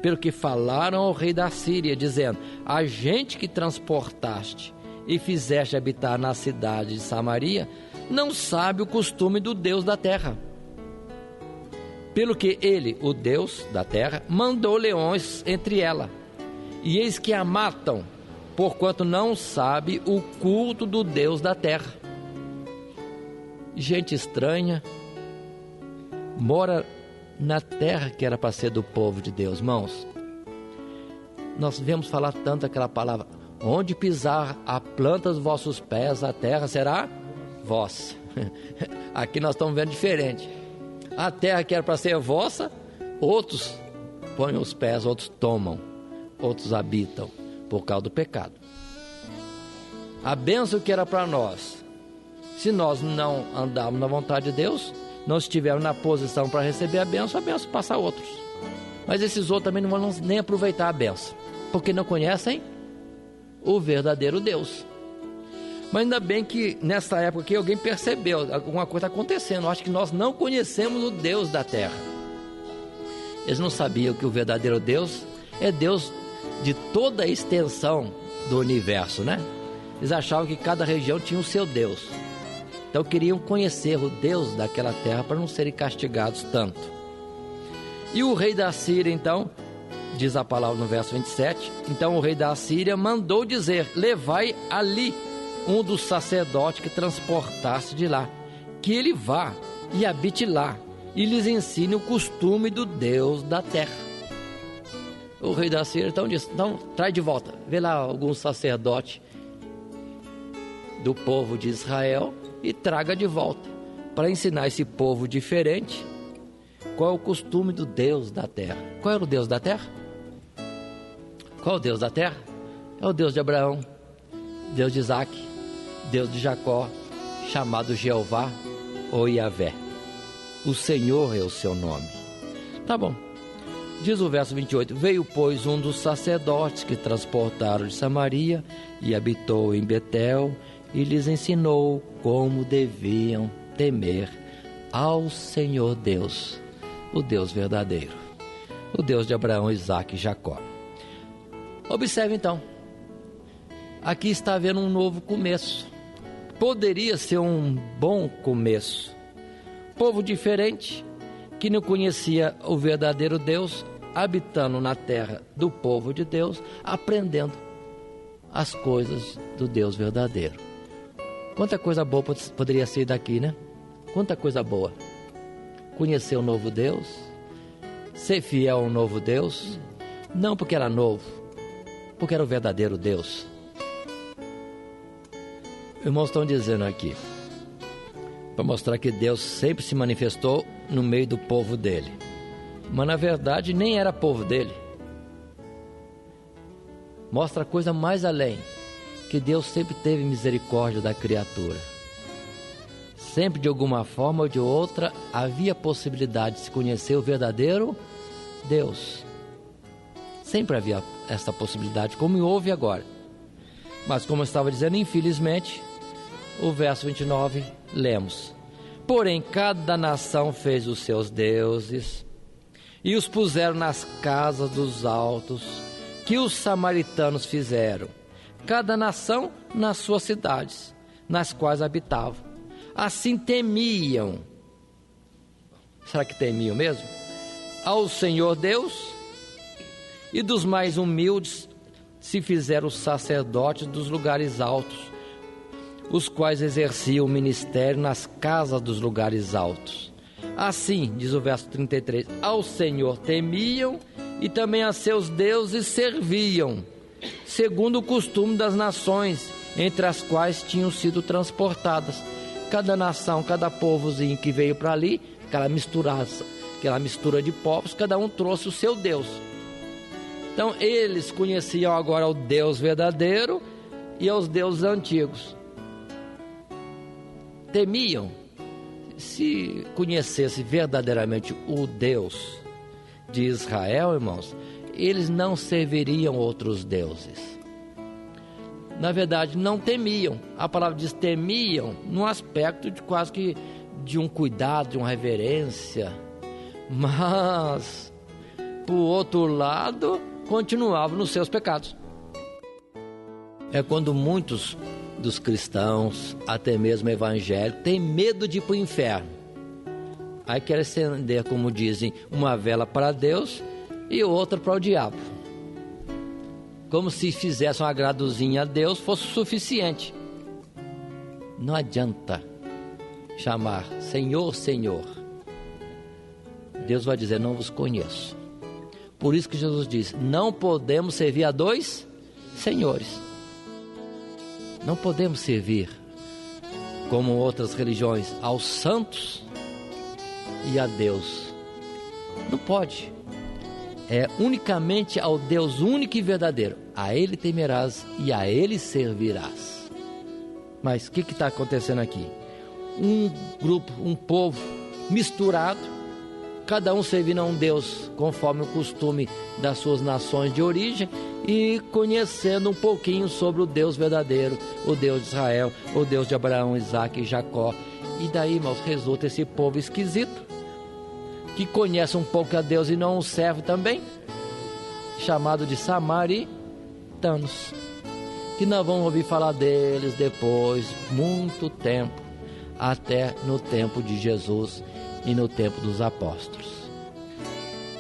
pelo que falaram ao rei da Síria, dizendo: a gente que transportaste e fizeste habitar na cidade de Samaria, não sabe o costume do Deus da terra. Pelo que ele, o Deus da terra, mandou leões entre ela, e eis que a matam, porquanto não sabe o culto do Deus da terra. Gente estranha mora na terra que era para ser do povo de Deus. Irmãos, nós vemos falar tanto aquela palavra, Onde pisar a planta dos vossos pés, a terra será vossa. Aqui nós estamos vendo diferente. A terra que era para ser vossa, outros põem os pés, outros tomam, outros habitam, por causa do pecado. A bênção que era para nós, se nós não andarmos na vontade de Deus, não estivermos na posição para receber a bênção passa a outros. Mas esses outros também não vão nem aproveitar a bênção, porque não conhecem o verdadeiro Deus. Mas ainda bem que nessa época aqui alguém percebeu, alguma coisa está acontecendo. Eu acho que nós não conhecemos o Deus da terra. Eles não sabiam que o verdadeiro Deus é Deus de toda a extensão do universo, né? Eles achavam que cada região tinha o seu Deus. Então queriam conhecer o Deus daquela terra para não serem castigados tanto. E o rei da Síria, então, diz a palavra no verso 27, então o rei da Síria mandou dizer: levai ali um dos sacerdotes que transportasse de lá, que ele vá e habite lá, e lhes ensine o costume do Deus da terra. O rei da Síria então disse: então traz de volta, vê lá algum sacerdote do povo de Israel e traga de volta, para ensinar esse povo diferente qual é o costume do Deus da terra. Qual era o Deus da terra? Qual é o Deus da terra? É o Deus de Abraão, Deus de Isaac, Deus de Jacó, chamado Jeová ou Yahvé. O Senhor é o seu nome. Tá bom. Diz o verso 28, veio pois um dos sacerdotes que transportaram de Samaria e habitou em Betel e lhes ensinou como deviam temer ao Senhor Deus, o Deus verdadeiro, o Deus de Abraão, Isaac e Jacó. Observe então, aqui está havendo um novo começo. Poderia ser um bom começo. Povo diferente, que não conhecia o verdadeiro Deus, habitando na terra do povo de Deus, aprendendo as coisas do Deus verdadeiro. Quanta coisa boa poderia ser daqui, né? Quanta coisa boa. Conhecer o novo Deus, ser fiel ao novo Deus, não porque era novo, porque era o verdadeiro Deus. Irmãos, estão dizendo aqui, para mostrar que Deus sempre se manifestou no meio do povo dele, mas na verdade nem era povo dele. Mostra a coisa mais além, que Deus sempre teve misericórdia da criatura. Sempre de alguma forma ou de outra havia possibilidade de se conhecer o verdadeiro Deus. Sempre havia essa possibilidade, como houve agora. Mas como eu estava dizendo, infelizmente, o verso 29, lemos: porém cada nação fez os seus deuses e os puseram nas casas dos altos, que os samaritanos fizeram, cada nação nas suas cidades, nas quais habitavam. Assim temiam, será que temiam mesmo? Ao Senhor Deus, e dos mais humildes se fizeram os sacerdotes dos lugares altos, os quais exerciam o ministério nas casas dos lugares altos. Assim, diz o verso 33, ao Senhor temiam e também a seus deuses serviam, segundo o costume das nações entre as quais tinham sido transportadas. Cada nação, cada povozinho que veio para ali, aquela mistura de povos, cada um trouxe o seu Deus. Então eles conheciam agora o Deus verdadeiro e os deuses antigos. Temiam. Se conhecesse verdadeiramente o Deus de Israel, irmãos, eles não serviriam outros deuses. Na verdade, não temiam. A palavra diz temiam no aspecto de quase que de um cuidado, de uma reverência. Mas, por outro lado, continuavam nos seus pecados. É quando muitos dos cristãos, até mesmo evangélicos, têm medo de ir para o inferno. Aí querem acender, como dizem, uma vela para Deus e outra para o diabo. Como se fizesse um agradozinho a Deus fosse suficiente. Não adianta chamar Senhor, Senhor. Deus vai dizer, não vos conheço. Por isso que Jesus diz, não podemos servir a dois senhores. Não podemos servir, como outras religiões, aos santos e a Deus. Não pode. É unicamente ao Deus único e verdadeiro. A Ele temerás e a Ele servirás. Mas o que está acontecendo aqui? Um grupo, um povo misturado, cada um servindo a um Deus conforme o costume das suas nações de origem e conhecendo um pouquinho sobre o Deus verdadeiro, o Deus de Israel, o Deus de Abraão, Isaque e Jacó. E daí, irmãos, resulta esse povo esquisito, que conhece um pouco a Deus e não o serve também, chamado de samaritanos, que nós vamos ouvir falar deles depois, muito tempo, até no tempo de Jesus e no tempo dos apóstolos.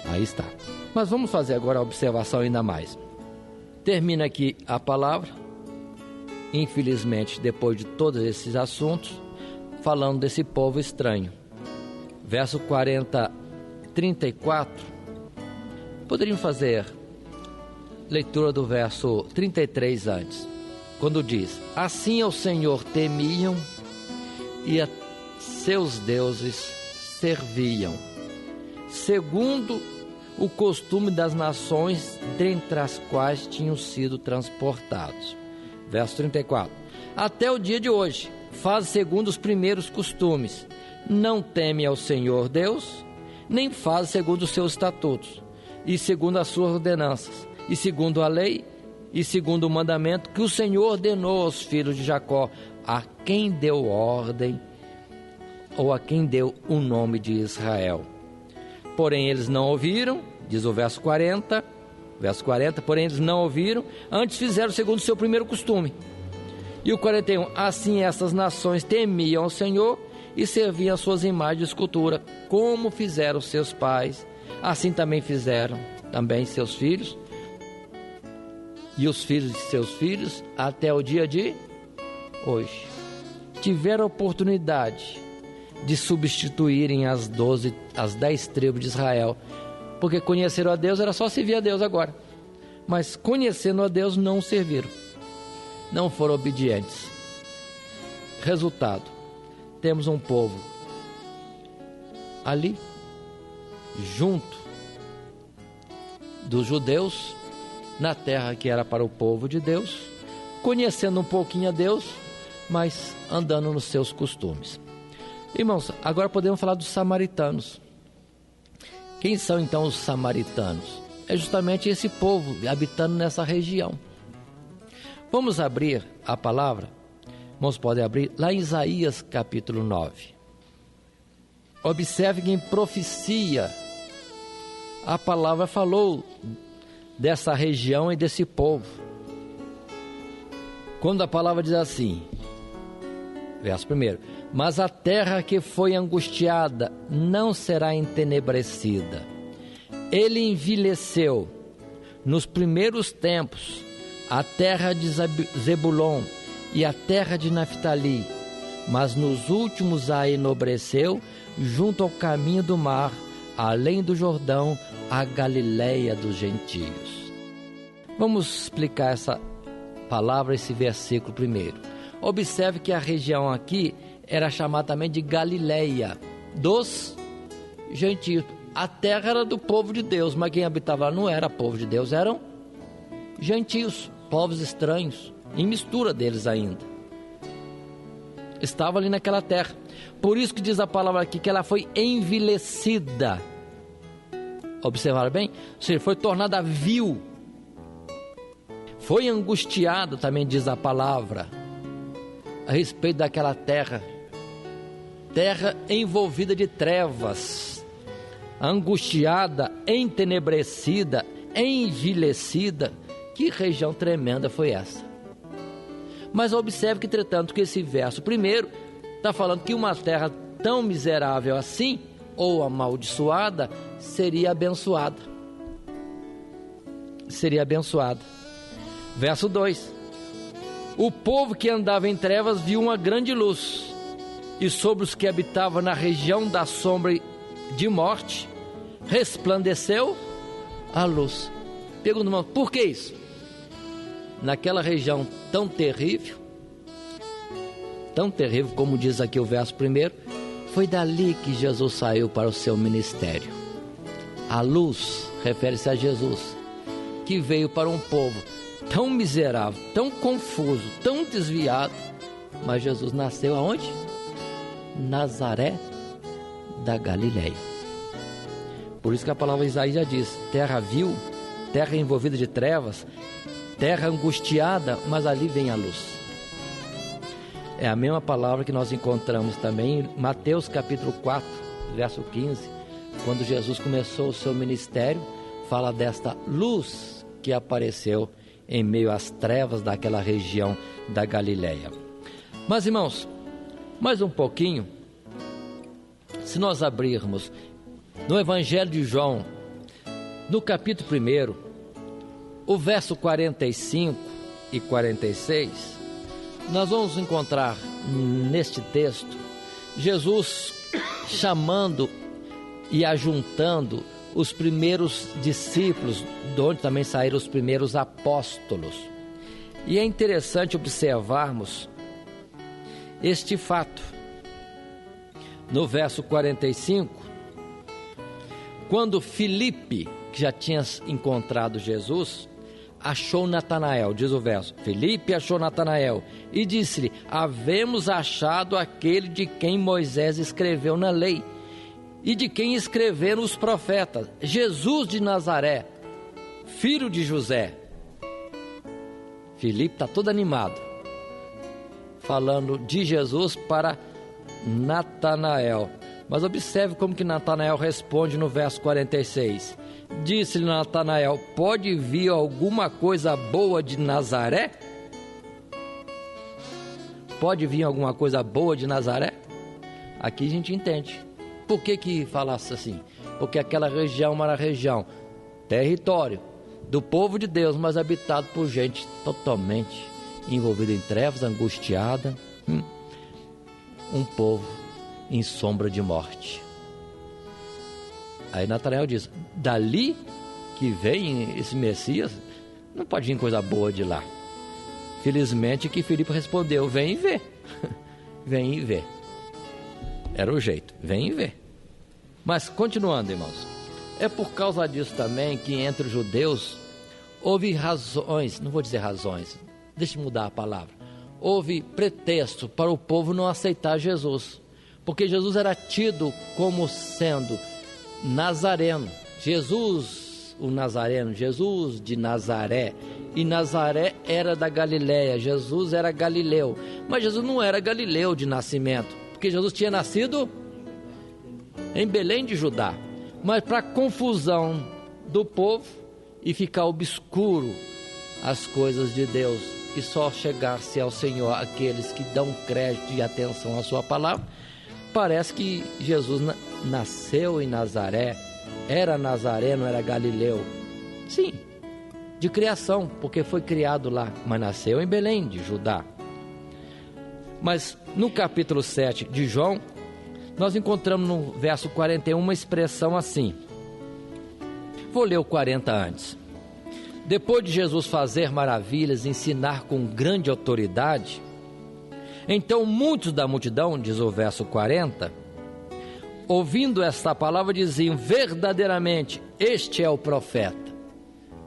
Aí está. Mas vamos fazer agora a observação ainda mais. Termina aqui a palavra, infelizmente, depois de todos esses assuntos, falando desse povo estranho. Verso 34, poderíamos fazer leitura do verso 33 antes, quando diz: assim ao Senhor temiam e a seus deuses serviam, segundo o costume das nações dentre as quais tinham sido transportados. Verso 34, até o dia de hoje faz segundo os primeiros costumes, não teme ao Senhor Deus, nem faz segundo os seus estatutos, e segundo as suas ordenanças, e segundo a lei, e segundo o mandamento que o Senhor ordenou aos filhos de Jacó, a quem deu ordem, ou a quem deu o nome de Israel. Porém eles não ouviram, diz o verso 40, porém eles não ouviram, antes fizeram segundo o seu primeiro costume. E o 41, assim essas nações temiam ao Senhor e serviam as suas imagens de escultura, como fizeram seus pais, assim também fizeram também seus filhos, e os filhos de seus filhos, até o dia de hoje. Tiveram a oportunidade de substituírem as 10 tribos de Israel, porque conheceram a Deus, era só servir a Deus agora, mas conhecendo a Deus não serviram, não foram obedientes. Resultado, temos um povo ali, junto dos judeus, na terra que era para o povo de Deus, conhecendo um pouquinho a Deus, mas andando nos seus costumes. Irmãos, agora podemos falar dos samaritanos. Quem são então os samaritanos? É justamente esse povo habitando nessa região. Vamos abrir a palavra, irmãos, podem abrir lá em Isaías capítulo 9. Observe que em profecia a palavra falou dessa região e desse povo. Quando a palavra diz assim, verso 1: mas a terra que foi angustiada não será entenebrecida. Ele envelheceu nos primeiros tempos a terra de Zebulon e a terra de Naftali, mas nos últimos a enobreceu junto ao caminho do mar, além do Jordão, a Galileia dos gentios. Vamos explicar essa palavra, esse versículo primeiro. Observe que a região aqui era chamada também de Galileia dos gentios. A terra era do povo de Deus, mas quem habitava lá não era povo de Deus, eram gentios, povos estranhos, em mistura deles ainda. Estava ali naquela terra. Por isso que diz a palavra aqui que ela foi envelhecida. Observaram bem? Ou seja, foi tornada vil. Foi angustiada, também diz a palavra, a respeito daquela terra. Terra envolvida de trevas, angustiada, entenebrecida, envelhecida. Que região tremenda foi essa? Mas observe que, entretanto, que esse verso primeiro está falando que uma terra tão miserável assim, ou amaldiçoada, seria abençoada. Seria abençoada. Verso 2: o povo que andava em trevas viu uma grande luz, e sobre os que habitavam na região da sombra de morte, resplandeceu a luz. Pergunta, por que isso? Naquela região tão terrível, tão terrível, como diz aqui o verso 1, foi dali que Jesus saiu para o seu ministério. A luz refere-se a Jesus, que veio para um povo tão miserável, tão confuso, tão desviado. Mas Jesus nasceu aonde? Nazaré da Galileia. Por isso que a palavra de Isaías já diz: terra vil, terra envolvida de trevas, terra angustiada, mas ali vem a luz. É a mesma palavra que nós encontramos também em Mateus capítulo 4, verso 15, quando Jesus começou o seu ministério, fala desta luz que apareceu em meio às trevas daquela região da Galileia. Mas, irmãos, mais um pouquinho, se nós abrirmos no Evangelho de João, no capítulo 1, o verso 45 e 46, nós vamos encontrar neste texto Jesus chamando e ajuntando os primeiros discípulos, de onde também saíram os primeiros apóstolos. E é interessante observarmos este fato. No verso 45, quando Filipe, que já tinha encontrado Jesus, achou Natanael, diz o verso, Filipe achou Natanael e disse-lhe: havemos achado aquele de quem Moisés escreveu na lei e de quem escreveram os profetas, Jesus de Nazaré, filho de José. Filipe está todo animado, falando de Jesus para Natanael. Mas observe como que Natanael responde no verso 46. Disse-lhe Natanael: pode vir alguma coisa boa de Nazaré? Pode vir alguma coisa boa de Nazaré? Aqui a gente entende. Por que falasse assim? Porque aquela região era região, território do povo de Deus, mas habitado por gente totalmente envolvida em trevas, angustiada. Um povo em sombra de morte. Aí Natanael diz: dali que vem esse Messias, não pode vir coisa boa de lá. Felizmente que Filipe respondeu: vem e vê. Vem e vê. Era o jeito, vem e vê. Mas continuando, irmãos, é por causa disso também que entre os judeus houve razões, não vou dizer razões, deixa eu mudar a palavra, houve pretexto para o povo não aceitar Jesus, porque Jesus era tido como sendo nazareno, Jesus o Nazareno, Jesus de Nazaré, e Nazaré era da Galileia, Jesus era galileu, mas Jesus não era galileu de nascimento, porque Jesus tinha nascido em Belém de Judá, mas para confusão do povo e ficar obscuro as coisas de Deus e só chegar-se ao Senhor aqueles que dão crédito e atenção à sua palavra, parece que Jesus nasceu em Nazaré, era nazareno, era galileu, sim, de criação, porque foi criado lá, mas nasceu em Belém de Judá. Mas no capítulo 7 de João, nós encontramos no verso 41 uma expressão assim. Vou ler o 40 antes. Depois de Jesus fazer maravilhas, ensinar com grande autoridade, então muitos da multidão, diz o verso 40, ouvindo esta palavra diziam: verdadeiramente este é o profeta.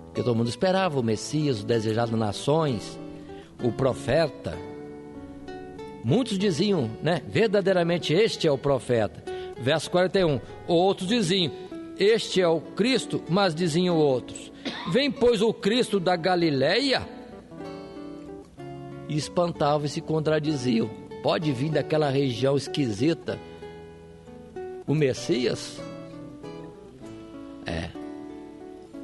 Porque todo mundo esperava o Messias, o desejado das nações, o profeta. Muitos diziam, verdadeiramente este é o profeta. Verso 41, outros diziam: este é o Cristo, mas diziam outros: vem pois o Cristo da Galileia? E espantavam e se contradiziam: pode vir daquela região esquisita o Messias?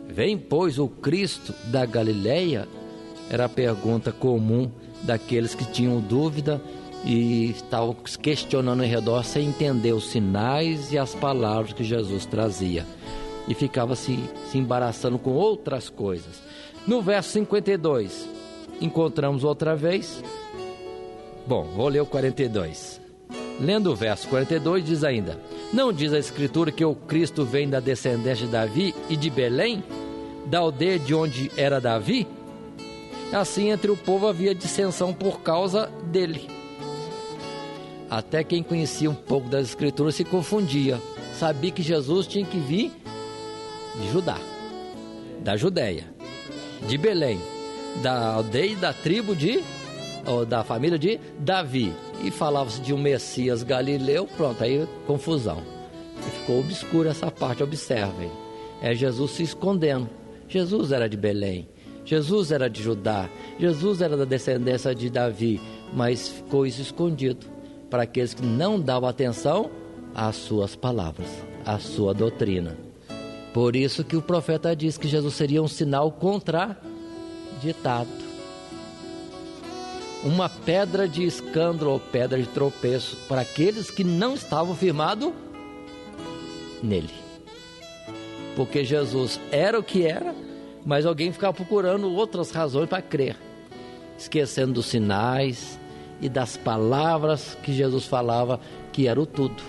Vem pois o Cristo da Galileia? Era a pergunta comum daqueles que tinham dúvida e estavam questionando em redor sem entender os sinais e as palavras que Jesus trazia, e ficava se embaraçando com outras coisas. No verso 52 encontramos outra vez, vou ler o 42. Lendo o verso 42 diz ainda: não diz a Escritura que o Cristo vem da descendência de Davi e de Belém, da aldeia de onde era Davi? Assim entre o povo havia dissensão por causa dele. Até quem conhecia um pouco das Escrituras se confundia. Sabia que Jesus tinha que vir de Judá, da Judéia, de Belém, da aldeia e da tribo da família de Davi. E falava-se de um Messias galileu, pronto, aí confusão. E ficou obscura essa parte, observem. É Jesus se escondendo. Jesus era de Belém, Jesus era de Judá, Jesus era da descendência de Davi, mas ficou isso escondido para aqueles que não davam atenção às suas palavras, à sua doutrina. Por isso que o profeta diz que Jesus seria um sinal contraditado, uma pedra de escândalo ou pedra de tropeço para aqueles que não estavam firmados nele. Porque Jesus era o que era, mas alguém ficava procurando outras razões para crer, esquecendo dos sinais e das palavras que Jesus falava, que era o tudo.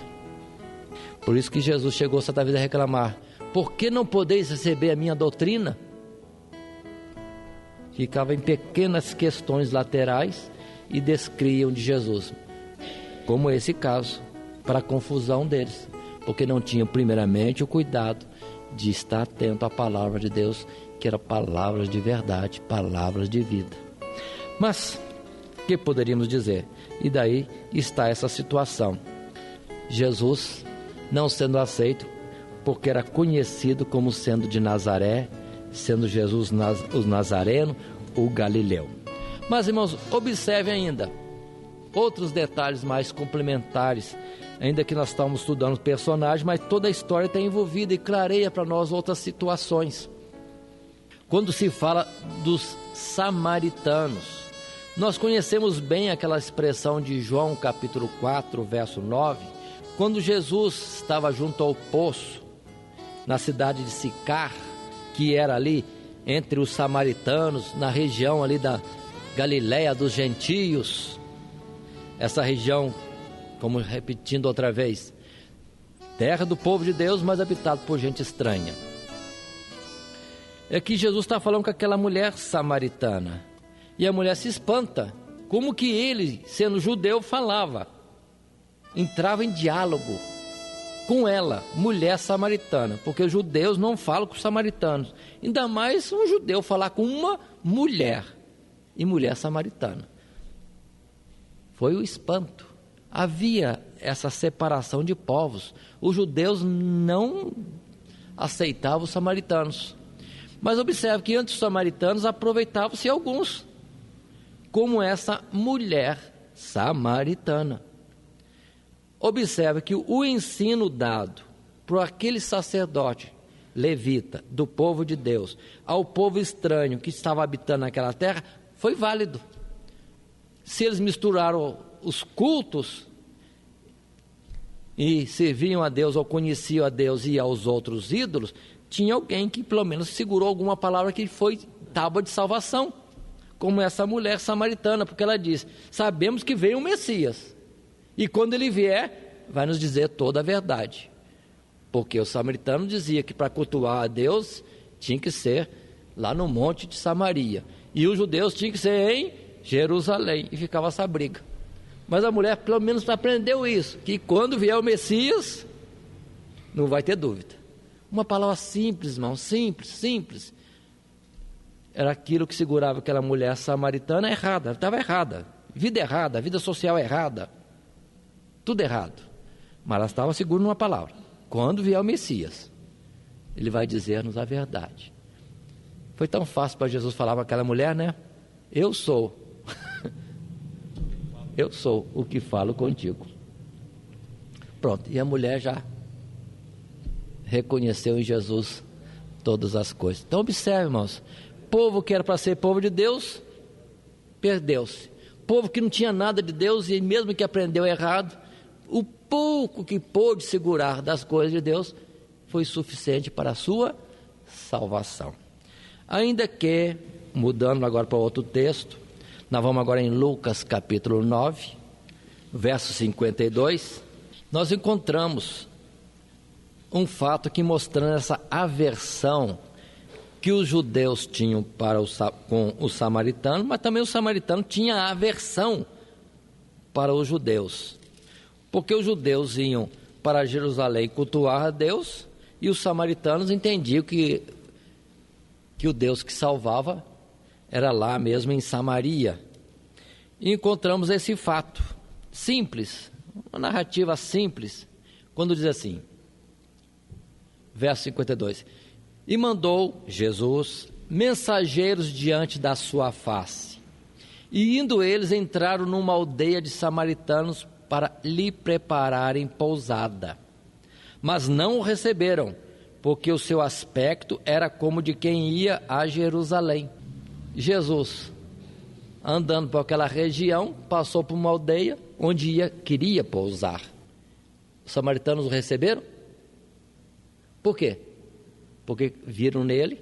Por isso que Jesus chegou certa vez a reclamar: por que não podeis receber a minha doutrina? Ficava em pequenas questões laterais e descriam de Jesus, como esse caso, para a confusão deles, porque não tinham primeiramente o cuidado de estar atento à palavra de Deus, que era palavras de verdade, palavras de vida. Mas, o que poderíamos dizer? E daí está essa situação. Jesus não sendo aceito, porque era conhecido como sendo de Nazaré, sendo Jesus o Nazareno, o Galileu. Mas, irmãos, observe ainda outros detalhes mais complementares, ainda que nós estamos estudando personagens, mas toda a história está envolvida e clareia para nós outras situações. Quando se fala dos samaritanos, nós conhecemos bem aquela expressão de João capítulo 4, verso 9, quando Jesus estava junto ao poço, na cidade de Sicar, que era ali entre os samaritanos, na região ali da Galiléia dos gentios, essa região, como repetindo outra vez, terra do povo de Deus, mas habitado por gente estranha. É que Jesus está falando com aquela mulher samaritana, e a mulher se espanta, como que ele, sendo judeu, falava, entrava em diálogo com ela, mulher samaritana, porque os judeus não falam com os samaritanos, ainda mais um judeu falar com uma mulher, e mulher samaritana. Foi o espanto. Havia essa separação de povos. Os judeus não aceitavam os samaritanos. Mas observe que antes os samaritanos aproveitavam-se alguns, como essa mulher samaritana. Observe que o ensino dado por aquele sacerdote levita do povo de Deus ao povo estranho que estava habitando naquela terra foi válido. Se eles misturaram os cultos e serviam a Deus ou conheciam a Deus e aos outros ídolos, tinha alguém que pelo menos segurou alguma palavra que foi tábua de salvação, como essa mulher samaritana, porque ela diz: sabemos que veio o Messias, e quando ele vier, vai nos dizer toda a verdade. Porque o samaritano dizia que para cultuar a Deus tinha que ser lá no monte de Samaria, e os judeus tinham que ser em Jerusalém, e ficava essa briga. Mas a mulher pelo menos aprendeu isso, que quando vier o Messias, não vai ter dúvida. Uma palavra simples, irmão, simples. Era aquilo que segurava aquela mulher samaritana errada, ela estava errada, vida social errada, tudo errado. Mas ela estava segura numa palavra: quando vier o Messias, ele vai dizer-nos a verdade. Foi tão fácil para Jesus falar para aquela mulher, né? Eu sou o que falo contigo. Pronto, e a mulher já reconheceu em Jesus todas as coisas. Então observe, irmãos, povo que era para ser povo de Deus, perdeu-se. Povo que não tinha nada de Deus, e mesmo que aprendeu errado, o pouco que pôde segurar das coisas de Deus foi suficiente para a sua salvação. Ainda que, mudando agora para outro texto, nós vamos agora em Lucas capítulo 9, verso 52, nós encontramos um fato que mostrando essa aversão que os judeus tinham com os samaritanos, mas também os samaritanos tinham aversão para os judeus. porque os judeus iam para Jerusalém cultuar a Deus e os samaritanos entendiam que o Deus que salvava era lá mesmo em Samaria. E encontramos esse fato simples, uma narrativa simples, quando diz assim, verso 52, e mandou Jesus mensageiros diante da sua face, e indo eles entraram numa aldeia de samaritanos para lhe prepararem pousada, mas não o receberam, porque o seu aspecto era como de quem ia a Jerusalém. Jesus, andando por aquela região, passou por uma aldeia onde queria pousar. Os samaritanos o receberam? Por quê? Porque viram nele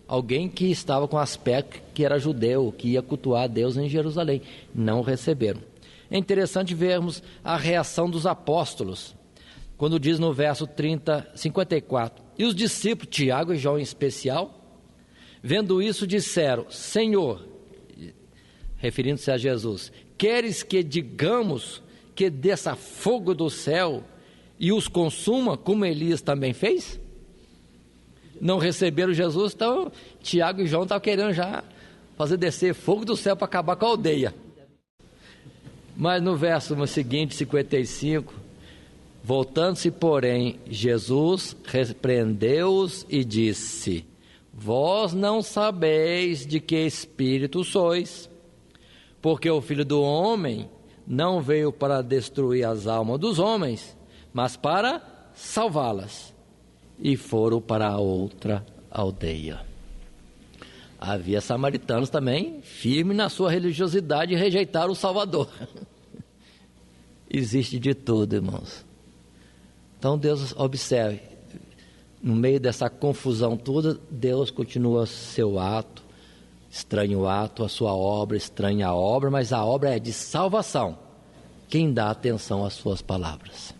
alguém que estava com aspecto que era judeu, que ia cultuar a Deus em Jerusalém. Não o receberam. É interessante vermos a reação dos apóstolos, quando diz no verso 54, e os discípulos, Tiago e João em especial, vendo isso disseram, Senhor, referindo-se a Jesus, queres que digamos que desça fogo do céu e os consuma, como Elias também fez? Não receberam Jesus, então Tiago e João estavam querendo já fazer descer fogo do céu para acabar com a aldeia. Mas no verso seguinte, 55, voltando-se, porém, Jesus repreendeu-os e disse, vós não sabeis de que espírito sois, porque o Filho do Homem não veio para destruir as almas dos homens, mas para salvá-las. E foram para outra aldeia. Havia samaritanos também, firmes na sua religiosidade, e rejeitaram o Salvador. Existe de tudo, irmãos. Então Deus, observe, no meio dessa confusão toda, Deus continua seu ato, estranho o ato, a sua obra, estranha a obra, mas a obra é de salvação. Quem dá atenção às suas palavras?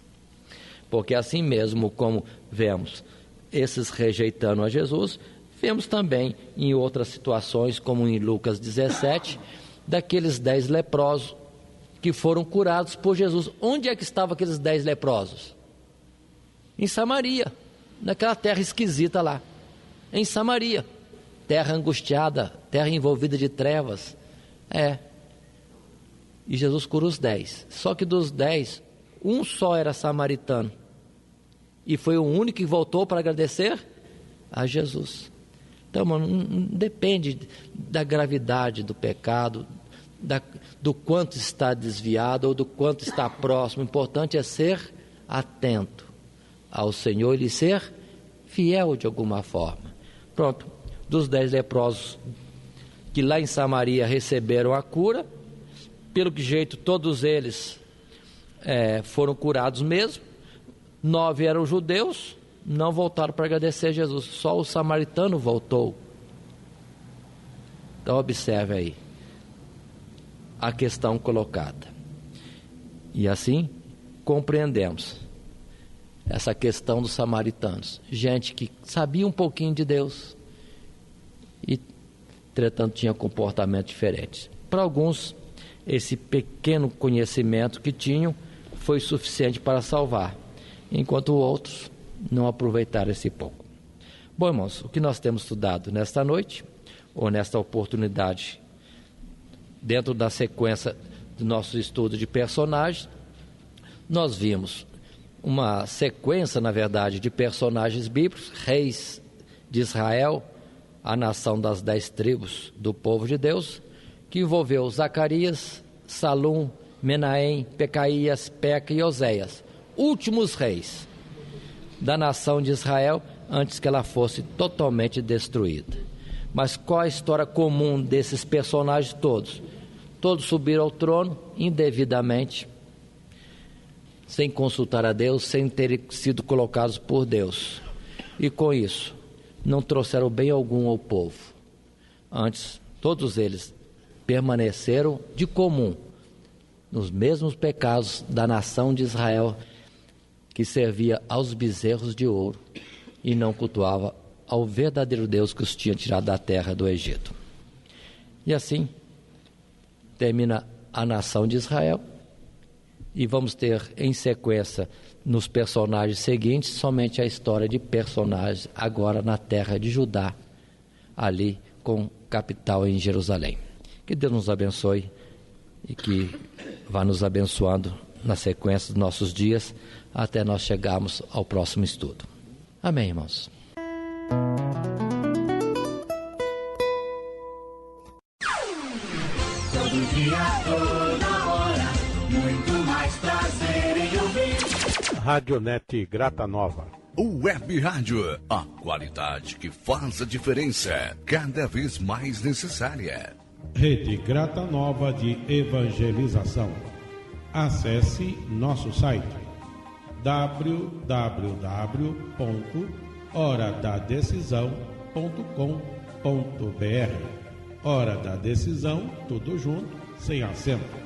Porque assim mesmo como vemos esses rejeitando a Jesus, vemos também em outras situações, como em Lucas 17, daqueles 10 leprosos que foram curados por Jesus. Onde é que estavam aqueles 10 leprosos? Em Samaria, naquela terra esquisita lá, em Samaria, terra angustiada, terra envolvida de trevas, e Jesus cura os 10, só que dos 10, um só era samaritano, e foi o único que voltou para agradecer a Jesus. Então, mano, não depende da gravidade do pecado, do quanto está desviado ou do quanto está próximo. O importante é ser atento ao Senhor e lhe ser fiel de alguma forma. Pronto, dos 10 leprosos que lá em Samaria receberam a cura, pelo que jeito todos eles foram curados mesmo. 9 eram judeus, não voltaram para agradecer a Jesus, só o samaritano voltou. Então observe aí a questão colocada. E assim compreendemos essa questão dos samaritanos, gente que sabia um pouquinho de Deus e, entretanto, tinha comportamento diferente. Para alguns, esse pequeno conhecimento que tinham foi suficiente para salvar, enquanto outros não aproveitaram esse pouco. Bom, irmãos, o que nós temos estudado nesta noite, ou nesta oportunidade, dentro da sequência do nosso estudo de personagens, nós vimos uma sequência, na verdade, de personagens bíblicos, reis de Israel, a nação das 10 tribos do povo de Deus, que envolveu Zacarias, Salum, Menahem, Pecaías, Peca e Oséias, últimos reis da nação de Israel antes que ela fosse totalmente destruída. Mas qual a história comum desses personagens todos? Todos subiram ao trono indevidamente, sem consultar a Deus, sem terem sido colocados por Deus. E com isso, não trouxeram bem algum ao povo. Antes, todos eles permaneceram de comum nos mesmos pecados da nação de Israel, que servia aos bezerros de ouro e não cultuava ao verdadeiro Deus que os tinha tirado da terra do Egito. E assim termina a nação de Israel, E vamos ter em sequência, nos personagens seguintes, somente a história de personagens agora na terra de Judá, ali com capital em Jerusalém. Que Deus nos abençoe e que vá nos abençoando na sequência dos nossos dias até nós chegarmos ao próximo estudo. Amém, irmãos. Todo dia, toda hora, muito mais prazer em ouvir. Radionet Grata Nova. O Web Rádio, a qualidade que faz a diferença, cada vez mais necessária. Rede Grata Nova de Evangelização. Acesse nosso site www.horadadecisão.com.br. Hora da Decisão, tudo junto, sem acento.